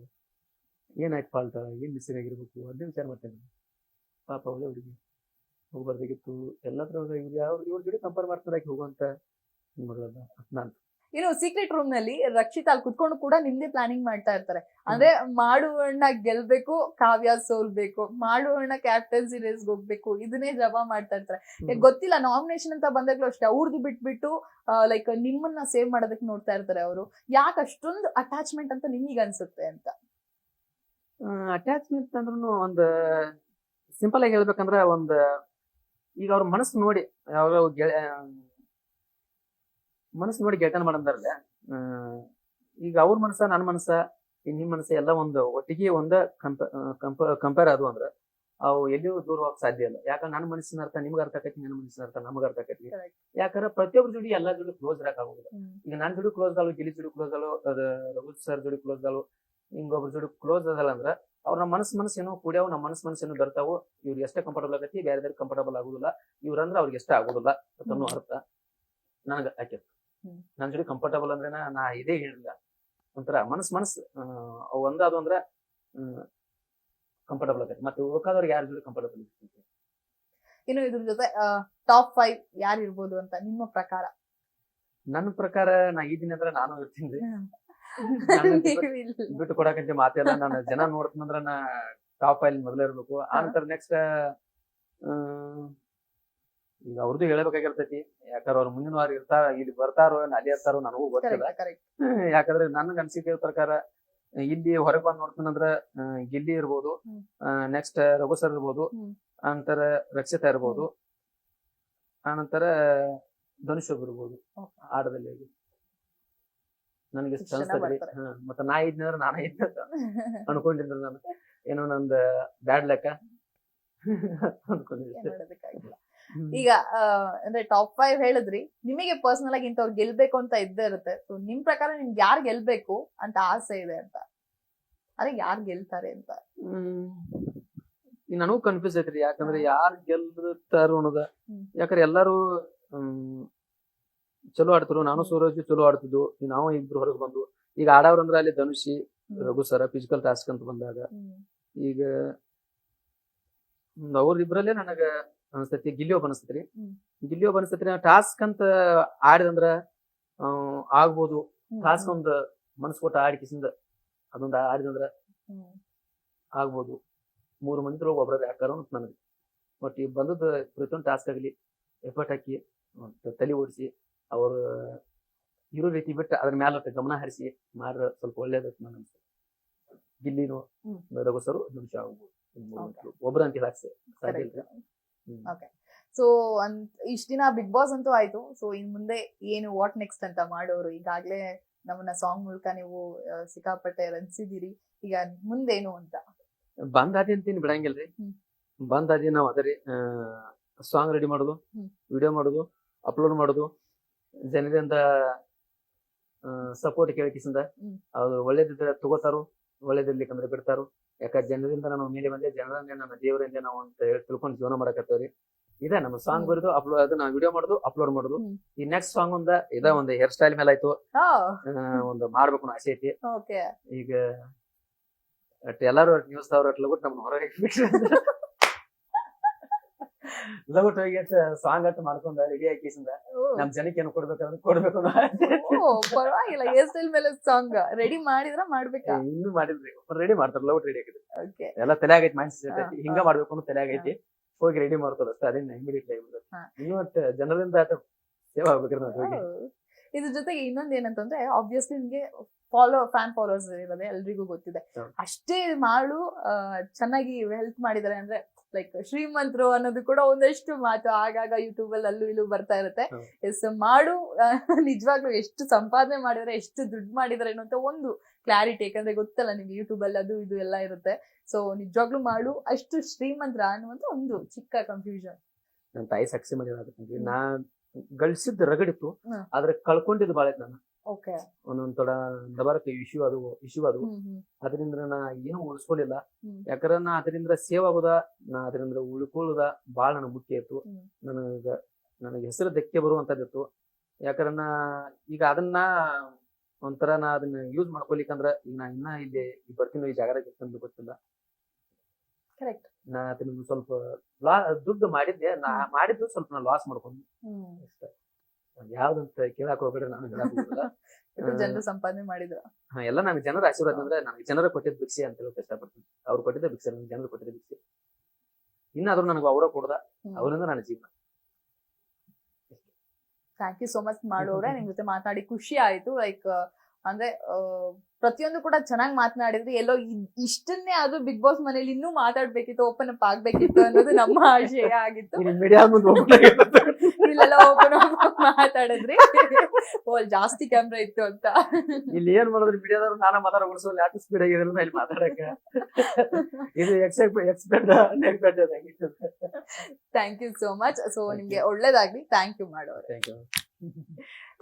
ಏನಾಯ್ತು ಫಾಲ್ಟ, ಏನ್ ಮಿಸ್ಸಿಂಗ್ ಆಗಿರ್ಬೇಕು ಅದೇ ವಿಚಾರ ಮಾಡ್ತೇನೆ. ಪಾಪ ಒಳ್ಳೆ ಹುಡುಗಿ, ಹೋಗ್ಬಾರ್ದಾಗಿತ್ತು. ಎಲ್ಲದ್ರೊಳಗ ಇವ್ರ ಜೊತೆ ಕಂಪೇರ್ ಮಾಡ್ತಾರೆ ಹೋಗುವಂತ ನಾನು. ಇನ್ನು ಸೀಕ್ರೆಟ್ ರೂಮ್ ನಲ್ಲಿ ರಕ್ಷಿತಾ ಅಲ್ಲಿ ಕುತ್ಕೊಂಡು ಕೂಡ ನಿಮ್ದೇ ಪ್ಲಾನಿಂಗ್ ಮಾಡ್ತಾ ಇರ್ತಾರೆ. ಅಂದ್ರೆ ಮಾಡುವಣ್ಣ ಗೆಲ್ಬೇಕು, ಕಾವ್ಯ ಸೋಲ್ಬೇಕು, ಮಾಡುವಣ್ಣ ಕ್ಯಾಪ್ಟನ್ಸಿ ರೇಸ್ ಹೋಗ್ಬೇಕು, ಇದನ್ನೇ ಜಪ ಮಾಡ್ತಾ ಇರ್ತಾರೆ. ಗೊತ್ತಿಲ್ಲ, ನಾಮಿನೇಷನ್ ಅಂತ ಬಂದಾಗ್ಲೂ ಅಷ್ಟೇ ಅವ್ರದ್ದು ಬಿಟ್ಬಿಟ್ಟು ಲೈಕ್ ನಿಮ್ಮನ್ನ ಸೇವ್ ಮಾಡೋದಕ್ಕೆ ನೋಡ್ತಾ ಇರ್ತಾರೆ ಅವರು. ಯಾಕೆ ಅಷ್ಟೊಂದು ಅಟ್ಯಾಚ್ಮೆಂಟ್ ಅಂತ ನಿಮಗ್ ಅನ್ಸುತ್ತೆ ಅಂತ? ಅಟ್ಯಾಚ್ಮೆಂಟ್ ಅಂದ್ರೂ ಒಂದ್ ಸಿಂಪಲ್ ಆಗಿ ಹೇಳ್ಬೇಕಂದ್ರ ಈಗ ಅವ್ರ ಮನಸ್ಸು ನೋಡಿ ಗೆಳತನ ಮಾಡಂದಾರಲ್ಲ. ಈಗ ಅವ್ರ ಮನಸ್ಸ, ನನ್ನ ಮನಸ್ಸ, ನಿಮ್ ಮನಸ್ಸ ಎಲ್ಲ ಒಟ್ಟಿಗೆ ಕಂಪೇರ್ ಆದ್ವು ಅಂದ್ರ ಅವು ಎಲ್ಲಿಯೂ ದೂರ ಹೋಗಕ್ ಸಾಧ್ಯ ಇಲ್ಲ. ಯಾಕಂದ್ರೆ ನನ್ನ ಮನಸ್ಸಿನ ಅರ್ಥ ನಿಮ್ಗೆ ಅರ್ಥ ಆಕೈತಿ, ನನ್ನ ಮನಸ್ಸಿನ ಅರ್ಥ ನಮಗ ಅರ್ಥ ಆಕೈತಿ. ಯಾಕಂದ್ರೆ ಪ್ರತಿಯೊಬ್ಬರ ಜೋಡಿ ಎಲ್ಲಾ ಜೋಡಿ ಕ್ಲೋಸ್ ಇರಕ್ ಆಗುದಿಲ್ಲ. ಈಗ ನಾನ್ ಜೋಡಿ ಕ್ಲೋಸ್ ಆಲು, ಗಿಲಿ ಜೋಡಿ ಕ್ಲೋಸ್ ಆಲು, ರಘು ಸರ್ ಜೋಡಿ ಕ್ಲೋಸ್ ಆಲು, ಹಿಂಗೊಬ್ರ ಜೋಡಿ ಕ್ಲೋಸ್ ಅದಲ್ಲ ಅಂದ್ರ ಅವ್ರ ನಮ್ಮ ಮನಸ್ಸೇನೋ ಕೂಡ್ಯಾವ, ನಮ್ಮ ಮನಸ್ಸೇನೋ ಬರ್ತಾವು, ಇವ್ರಿಗೆ ಎಷ್ಟೇ ಕಂಫರ್ಟಬಲ್ ಆಗತಿ, ಬೇರೆ ಕಂಫರ್ಟಬಲ್ ಆಗುದಿಲ್ಲ, ಇವ್ರಂದ್ರೆ ಅವ್ರಿಗೆ ಎಷ್ಟ ಆಗುದಿಲ್ಲ ಅನ್ನೋ ಅರ್ಥ ನನಗ ಆಕೆ. ನನ್ ಜೊತೆ ಕಂಫರ್ಟಬಲ್ ಅಂದ್ರೆ ನಾ ಇದೇ ಹೇಳಿಲ್ಲ, ಒಂಥರ ಮನಸ್ ಅವ್ ಒಂದಾದು ಅಂದ್ರ ಕಂಫರ್ಟಬಲ್ ಆಗತ್ತೆ. ಮತ್ತೆ ಉಳ್ಕಾದವ್ರಿಗೆ ಯಾರ ಜೊತೆ ಕಂಫರ್ಟಬಲ್ ಇರ್ತೈತಿ. ಇನ್ನು ಇದ್ರ ಜೊತೆ ಟಾಪ್ 5 ಯಾರು ಇರ್ಬೋದು ಅಂತ ನಿಮ್ಮ ಪ್ರಕಾರ? ನನ್ನ ಪ್ರಕಾರ ನಾ ಈ ದಿನ ಅಂದ್ರೆ ನಾನು ಇರ್ತೀನಿ. ನೀವಿಲ್ಲ. ಬಿಟ್ಟು ಕೊಡಕಂತ ಮಾತೆಲ್ಲ, ನಾನು ಜನ ನೋಡ್ತೀನಂದ್ರ ನಾ ಟಾಪ್ 5 ಮೊದಲೇ ಇರ್ಬೇಕು. ಆನಂತರ ನೆಕ್ಸ್ಟ್ ಈಗ ಅವ್ರದ್ದು ಹೇಳ್ಬೇಕಾಗಿರ್ತೈತಿ, ಯಾಕಂದ್ರೆ ಅವ್ರು ಮುಂದಿನ ವಾರ ಇರ್ತಾರ, ಇಲ್ಲಿ ಬರ್ತಾರೋ ಅಲ್ಲಿ ಇರ್ತಾರೋ ನನಗೂ ಗೊತ್ತಿಲ್ಲ. ಯಾಕಂದ್ರೆ ನನ್ಗೆ ಅನ್ಸಿಕೆ ಪ್ರಕಾರ ಇಲ್ಲಿ ಹೊರಗೆ ಬಂದ್ ನೋಡ್ತೀನಂದ್ರ ಗಿಲ್ಲಿ ಇರ್ಬೋದು, ನೆಕ್ಸ್ಟ್ ರಘು ಸರ್ ಇರ್ಬೋದು, ಆನಂತರ ರಕ್ಷಿತಾ ಇರ್ಬೋದು, ಆನಂತರ ಧನುಷ್ ಇರ್ಬೋದು ಆಟದಲ್ಲಿ. ನನಗೆ ಇಷ್ಟ ಅನ್ಸ್ತದ್ರಿ. ಮತ್ತ ನಾ ಇದ್ನಂದ್ರ ನಾನ ಇದ್ನ ಅನ್ಕೊಂಡಿದ್ರ ನಾನು, ಏನೋ ನಂದ್ ಬ್ಯಾಡ್ ಲೆಕ್ಕ ಅನ್ಕೊಂಡಿದ್ದೆ. ಈಗ ಅಂದ್ರೆ ಟಾಪ್ 5 ಹೇಳಿದ್ರಿ, ನಿಮಗೆ ಪರ್ಸನಲ್ ಆಗಿ ಇಂಥವ್ರು ಗೆಲ್ಬೇಕು ಅಂತ ಇದ್ದೇ ಇರುತ್ತೆ. ಸೊ ನಿಮ್ ಪ್ರಕಾರ ನಿಮ್ಗೆ ಯಾರು ಗೆಲ್ಬೇಕು ಅಂತ ಆಸೆ ಇದೆ ಅಂತ, ಅರೆ ಯಾರು ಗೆಲ್ತಾರೆ ಅಂತ? ನನಗೂ ಕನ್ಫ್ಯೂಸ್ ಐತ್ರಿ, ಯಾಕಂದ್ರೆ ಯಾರು ಗೆಲ್ತಾರ ಅನ್ನೋದ. ಯಾಕಂದ್ರೆ ಎಲ್ಲಾರು ಚಲೋ ಆಡ್ತರು, ನಾನು ಸೂರಜ್ ಚಲೋ ಆಡ್ತಿದ್ವು, ನಾವು ಇಬ್ರು ಹೊರಗೆ ಬಂದು. ಈಗ ಆಡವ್ರಂದ್ರ ಅಲ್ಲಿ ಧನುಷಿ, ರಘು ಸರ ಫಿಸಿಕಲ್ ಟಾಸ್ಕ್ ಅಂತ ಬಂದಾಗ, ಈಗ ಅವ್ರಿಬ್ರಲ್ಲೇ ನನಗ ಅನಸ್ತೈತಿ ಗಿಲ್ಲಿಯೋ ಅನಸ್ತೈತ್ರಿ. ಗಿಲ್ಲಿಯೋ ಅನಸ್ತೈತ್ರಿ. ಟಾಸ್ಕ್ ಅಂತ ಆಡಿದಂದ್ರ ಆಗ್ಬೋದು, ಟಾಸ್ಕ್ ಒಂದ್ ಮನಸ್ ಕೊಟ್ಟ ಆಡಿಕಿಸಿಂದ ಅದೊಂದ್ ಆಡಿದಂದ್ರ ಆಗ್ಬೋದು. 3 ಮಂದಿದ್ರೊಳಗೆ ಒಬ್ರ ಯಾಕಾರ ಅಂತ ನನಗೆ. ಬಟ್ ಈಗ ಬಂದದ ಪ್ರತಿಯೊಂದು ಟಾಸ್ಕ್ ಆಗಲಿ ಎಫರ್ಟ್ ಹಾಕಿ ತಲೆ ಓಡಿಸಿ ಅವ್ರ ಇರೋ ರೀತಿ ಬಿಟ್ಟು ಅದ್ರ ಮ್ಯಾಲ ಗಮನ ಹರಿಸಿ ಮಾಡ್ರ ಸ್ವಲ್ಪ ಒಳ್ಳೇದೈತಿ ನನ್ನ ಅನ್ಸುತ್ತೆ. ಗಿಲ್ಲಿನೂ ರಘು ಸರು ನಿಮಿಷ ಆಗ್ಬೋದು, ಒಬ್ರ ಅಂತ ಸಾಧ್ಯ ಇಲ್ರಿ. ಸೊ ಇಷ್ಟ ದಿನ ಬಿಗ್ ಬಾಸ್ ಅಂತೂ ಆಯ್ತು. ಸೊ ಇನ್ ಮುಂದೆ ಏನು ವಾಟ್ ನೆಕ್ಸ್ಟ್ ಅಂತ ಮಾಡೋರು? ಈಗಾಗ್ಲೇ ನಮ್ಮನ್ನ ಸಾಂಗ್ ಮೂಲಕ ನೀವು ಸಿಕ್ಕಾಪಟ್ಟೆ ರಂಜಿಸಿದಿರಿ, ಈಗ ಮುಂದೇನು ಅಂತ? ಬಂದಾದಿ ಅಂತೀನಿ ಬಿಡಂಗಿಲ್ರಿ. ಬಂದಾದಿ ನಾವ್ ಅದರಿ ಸಾಂಗ್ ರೆಡಿ ಮಾಡೋದು, ವಿಡಿಯೋ ಮಾಡೋದು, ಅಪ್ಲೋಡ್ ಮಾಡೋದು, ಜನರಿಂದ ಸಪೋರ್ಟ್ ಕೇಳಿಕಿಸಿಂದ ಅದು ಒಳ್ಳೇದಿದ್ರೆ ತಗೋತಾರು, ಒಳ್ಳೇದಿರ್ಲಿಕ್ಕಂದ್ರೆ ಬಿಡ್ತಾರು. ಯಾಕಂದ್ರೆ ಜನರಿಂದ ನಾನು ಮೇಲೆ ಬಂದೆ, ಜನರನ್ನೇ ನನ್ನ ದೇವರಿಂದ ನಾವು ಅಂತ ಹೇಳಿ ತಿಳ್ಕೊಂಡು ಜೀವನ ಮಾಡಕತ್ತೇವ್ರಿ. ಇದೇ ನಮ್ಮ ಸಾಂಗ್ ಬರೋದು, ಅಪ್ಲೋಡ್ ಅದು ನಾವು ವಿಡಿಯೋ ಮಾಡೋದು, ಅಪ್ಲೋಡ್ ಮಾಡೋದು. ಈ ನೆಕ್ಸ್ಟ್ ಸಾಂಗ್ ಒಂದು ಹೇರ್ ಸ್ಟೈಲ್ ಮೇಲೆ ಆಯ್ತು, ಒಂದು ಮಾಡ್ಬೇಕು ಅನ್ನೋ ಆಸೆ ಐತಿ. ಈಗ ಎಲ್ಲಾರು ನ್ಯೂಸ್ ಅವ್ರ ಲಗುಟ್ ನಮ್ನ ಹೊರಗೆ ಲಗುಟ್ ಹೋಗಿ ಸಾಂಗ್ ಅಂತ ಮಾಡ್ಕೊಂಡ ರೆಡಿ ಹಾಕಿಸಿಂದ ನಮ್ ಜನಕ್ಕೆ ಏನು ಕೊಡ್ಬೇಕಂದ್ರೆ ಕೊಡ್ಬೇಕು. ಪರವಾಗಿಲ್ಲ, ಹೇರ್ ಸ್ಟೈಲ್ ಮೇಲೆ ಸಾಂಗ್ ರೆಡಿ ಮಾಡಿದ್ರ ಮಾಡ್ಬೇಕಾ? ಇನ್ನೂ ಮಾಡಿದ್ರಿ, ರೆಡಿ ಮಾಡ್ತಾರ, ಲಗುಟ್ ರೆಡಿ ಆಗಿದ್ರಿ ಎಲ್ಲ ತಲೆ ಆಗೈತಿ, ಮೈಂಡ್ ಸೆಟ್ ಐತಿ, ಹಿಂಗ ಮಾಡ್ಬೇಕು ಅನ್ನೋ ತಲೆ ಆಗೈತಿ. ಹೋಗಿ ರೆಡಿ ಮಾಡ್ತಾರ ಅಷ್ಟೇ, ಅದೇನ್ ಇಮಿಡಿಯೇಟ್ಲಿ ಆಗಿಬಿಡ್ತದೆ. ಇನ್ನೂ ಜನರಿಂದ ಸೇವಾ ಆಗ್ಬೇಕ್ರಿ ನಾವು ಹೋಗಿ. ಇದ್ರ ಜೊತೆಗೆ ಇನ್ನೊಂದ್ ಏನಂತಂದ್ರೆ, ಆಬ್ವಿಯಸ್ಲಿ ನಿಮ್ಗೆ ಫ್ಯಾನ್ ಫಾಲೋವರ್ಸ್ ಇರೋದೇ ಎಲ್ರಿಗೂ ಗೊತ್ತಿದೆ. ಅಷ್ಟೇ ಮಾಡು ಚೆನ್ನಾಗಿ ಹೆಲ್ಪ್ ಮಾಡಿದಾರೆ ಅಂದ್ರೆ, ಲೈಕ್ ಶ್ರೀಮಂತರು ಅನ್ನೋದು ಕೂಡ ಒಂದಷ್ಟು ಮಾತು ಆಗಾಗ ಯೂಟ್ಯೂಬ್ ಅಲ್ಲಿ ಅಲ್ಲೂ ಇಲ್ಲೂ ಬರ್ತಾ ಇರುತ್ತೆ. ಎಸ್ ಮಾಡು ನಿಜವಾಗ್ಲೂ ಎಷ್ಟು ಸಂಪಾದನೆ ಮಾಡಿದ್ರೆ, ಎಷ್ಟು ದುಡ್ಡು ಮಾಡಿದಾರೆ ಅನ್ನೋ ಒಂದು ಕ್ಲಾರಿಟಿ, ಯಾಕಂದ್ರೆ ಗೊತ್ತಲ್ಲ ನಿಮ್ಗೆ ಯೂಟ್ಯೂಬ್ ಅಲ್ಲಿ ಅದು ಇದು ಎಲ್ಲ ಇರುತ್ತೆ. ಸೊ ನಿಜವಾಗ್ಲೂ ಮಾಡು ಅಷ್ಟು ಶ್ರೀಮಂತರ ಅನ್ನುವಂತ ಒಂದು ಚಿಕ್ಕ ಕನ್ಫ್ಯೂಷನ್. ನನ್ನ ತಾಯಿ ಸಾಕ್ಷಿ ಮಾಡಿ ನಾ ಗಳಿಸಿದ್ ರಗಡಿತ್ತು, ಆದ್ರೆ ಕಳ್ಕೊಂಡಿದ್ದು ಬಾಳ ನಾನು. ಒಂದೊಂದ್ ತೊಡ ದಬಾರಕ್ಕೆ ಇಶ್ಯೂ ಅದು ಅದರಿಂದ ನಾ ಏನು ಉಳಿಸ್ಕೊಲಿಲ್ಲ. ಯಾಕಂದ್ರೆ ನಾ ಅದರಿಂದ ಸೇವ್ ಆಗೋದ, ನಾ ಅದರಿಂದ ಉಳ್ಕೊಳ್ಳೋದ ಬಾಳ ನನಗ್ ಮುಖ್ಯ ಇತ್ತು. ನನಗೆ ಹೆಸರು ಧಕ್ಕೆ ಬರುವಂತದ್ದಿತ್ತು. ಯಾಕಂದ್ರೆ ನಾ ಈಗ ಅದನ್ನ ಒಂಥರ ನಾ ಅದನ್ನ ಯೂಸ್ ಮಾಡ್ಕೊಲಿಕ್ಕಂದ್ರ ಈಗ ನಾ ಇನ್ನ ಇಲ್ಲಿ ಬರ್ತೀನಿ, ಈ ಜಾಗದಾಗ ಇರ್ತಂದು ಗೊತ್ತಿಲ್ಲ. ನಾ ಅದನ್ನ ಸ್ವಲ್ಪ ದುಡ್ಡು ಮಾಡಿದ್ದೆ, ನಾ ಮಾಡಿದ್ದು ಸ್ವಲ್ಪ ನಾ ಲಾಸ್ ಮಾಡ್ಕೊಂಡು ಅಷ್ಟೇ. ಯಾವ್ದಂತ ಕೇಳಾಕ್ ಹೋಗ್ಬೇಡ್ರಿ, ನಾನು ಜನರು ಸಂಪಾದನೆ ಮಾಡಿದ್ರು. ಎಲ್ಲ ನನಗೆ ಜನರ ಆಶೀರ್ವಾದ ಅಂದ್ರೆ, ನನಗೆ ಜನರ ಕೊಟ್ಟಿದ್ದ ಭಿಕ್ಷೆ ಅಂತ ಹೇಳಕ್ ಇಷ್ಟಪಡ್ತೀನಿ. ಅವ್ರು ಕೊಟ್ಟಿದ್ದ ಭಿಕ್ಷೆ, ನನಗೆ ಜನರು ಕೊಟ್ಟಿದ್ದ ಭಿಕ್ಷೆ. ಇನ್ನಾದ್ರೂ ನನಗೆ ಅವರ ಕೊಡದ, ಅವರಿಂದ ನನ್ನ ಜೀವನ. ಥ್ಯಾಂಕ್ ಯು ಸೋ ಮಚ್ ಮಾಡೋರೆ, ನಿಮ್ ಜೊತೆ ಮಾತಾಡಿ ಖುಷಿ ಆಯ್ತು. ಲೈಕ್ ಅಂದ್ರೆ ಪ್ರತಿಯೊಂದು ಕೂಡ ಚೆನ್ನಾಗಿ ಮಾತನಾಡಿದ್ರಿ. ಎಲ್ಲೋ ಇಷ್ಟನ್ನೇ ಅದು ಬಿಗ್ ಬಾಸ್ ಮನೇಲಿ ಇನ್ನೂ ಮಾತಾಡ್ಬೇಕಿತ್ತು, ಓಪನ್ ಅಪ್ ಆಗ್ಬೇಕಿತ್ತು ಅನ್ನೋದು ನಮ್ಮ ಆಶಯ ಆಗಿತ್ತು. ಇಲ್ಲೆಲ್ಲ ಓಪನ್ ಅಪ್ ಮಾತಾಡಿದ್ರಿ, ಜಾಸ್ತಿ ಕ್ಯಾಮ್ರಾ ಇತ್ತು ಅಂತ. ಇಲ್ಲಿ ಏನ್ ಮಾಡಿದ್ರಿ ಮೀಡಿಯಾದವ್ರು, ನಾನ ಮಾತಾಡ ಉಳಿಸೋಲ್ಲ, ಯಾಕೆ ಸ್ಪೀಡ್ ಆಗಿದ್ರಲ್ಲ ಇಲ್ಲಿ ಮಾತಾಡಕ. ಇದು thank you so much. So ನಿಮ್ಗೆ ಒಳ್ಳೇದಾಗ್ಲಿ. ಥ್ಯಾಂಕ್ ಯು ಮಾಡೋರು.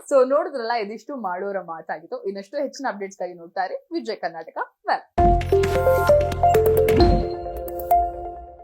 ಸೊ ನೋಡಿದ್ರಲ್ಲ, ಇದಿಷ್ಟು ಮಾಡೋರ ಮಾತಾಗಿತ್ತು. ಇನ್ನಷ್ಟು ಹೆಚ್ಚಿನ ಅಪ್ಡೇಟ್ಸ್ ಗಾಗಿ ನೋಡ್ತಾ ಇರಿ ವಿಜಯ್ ಕರ್ನಾಟಕ ವೆಬ್.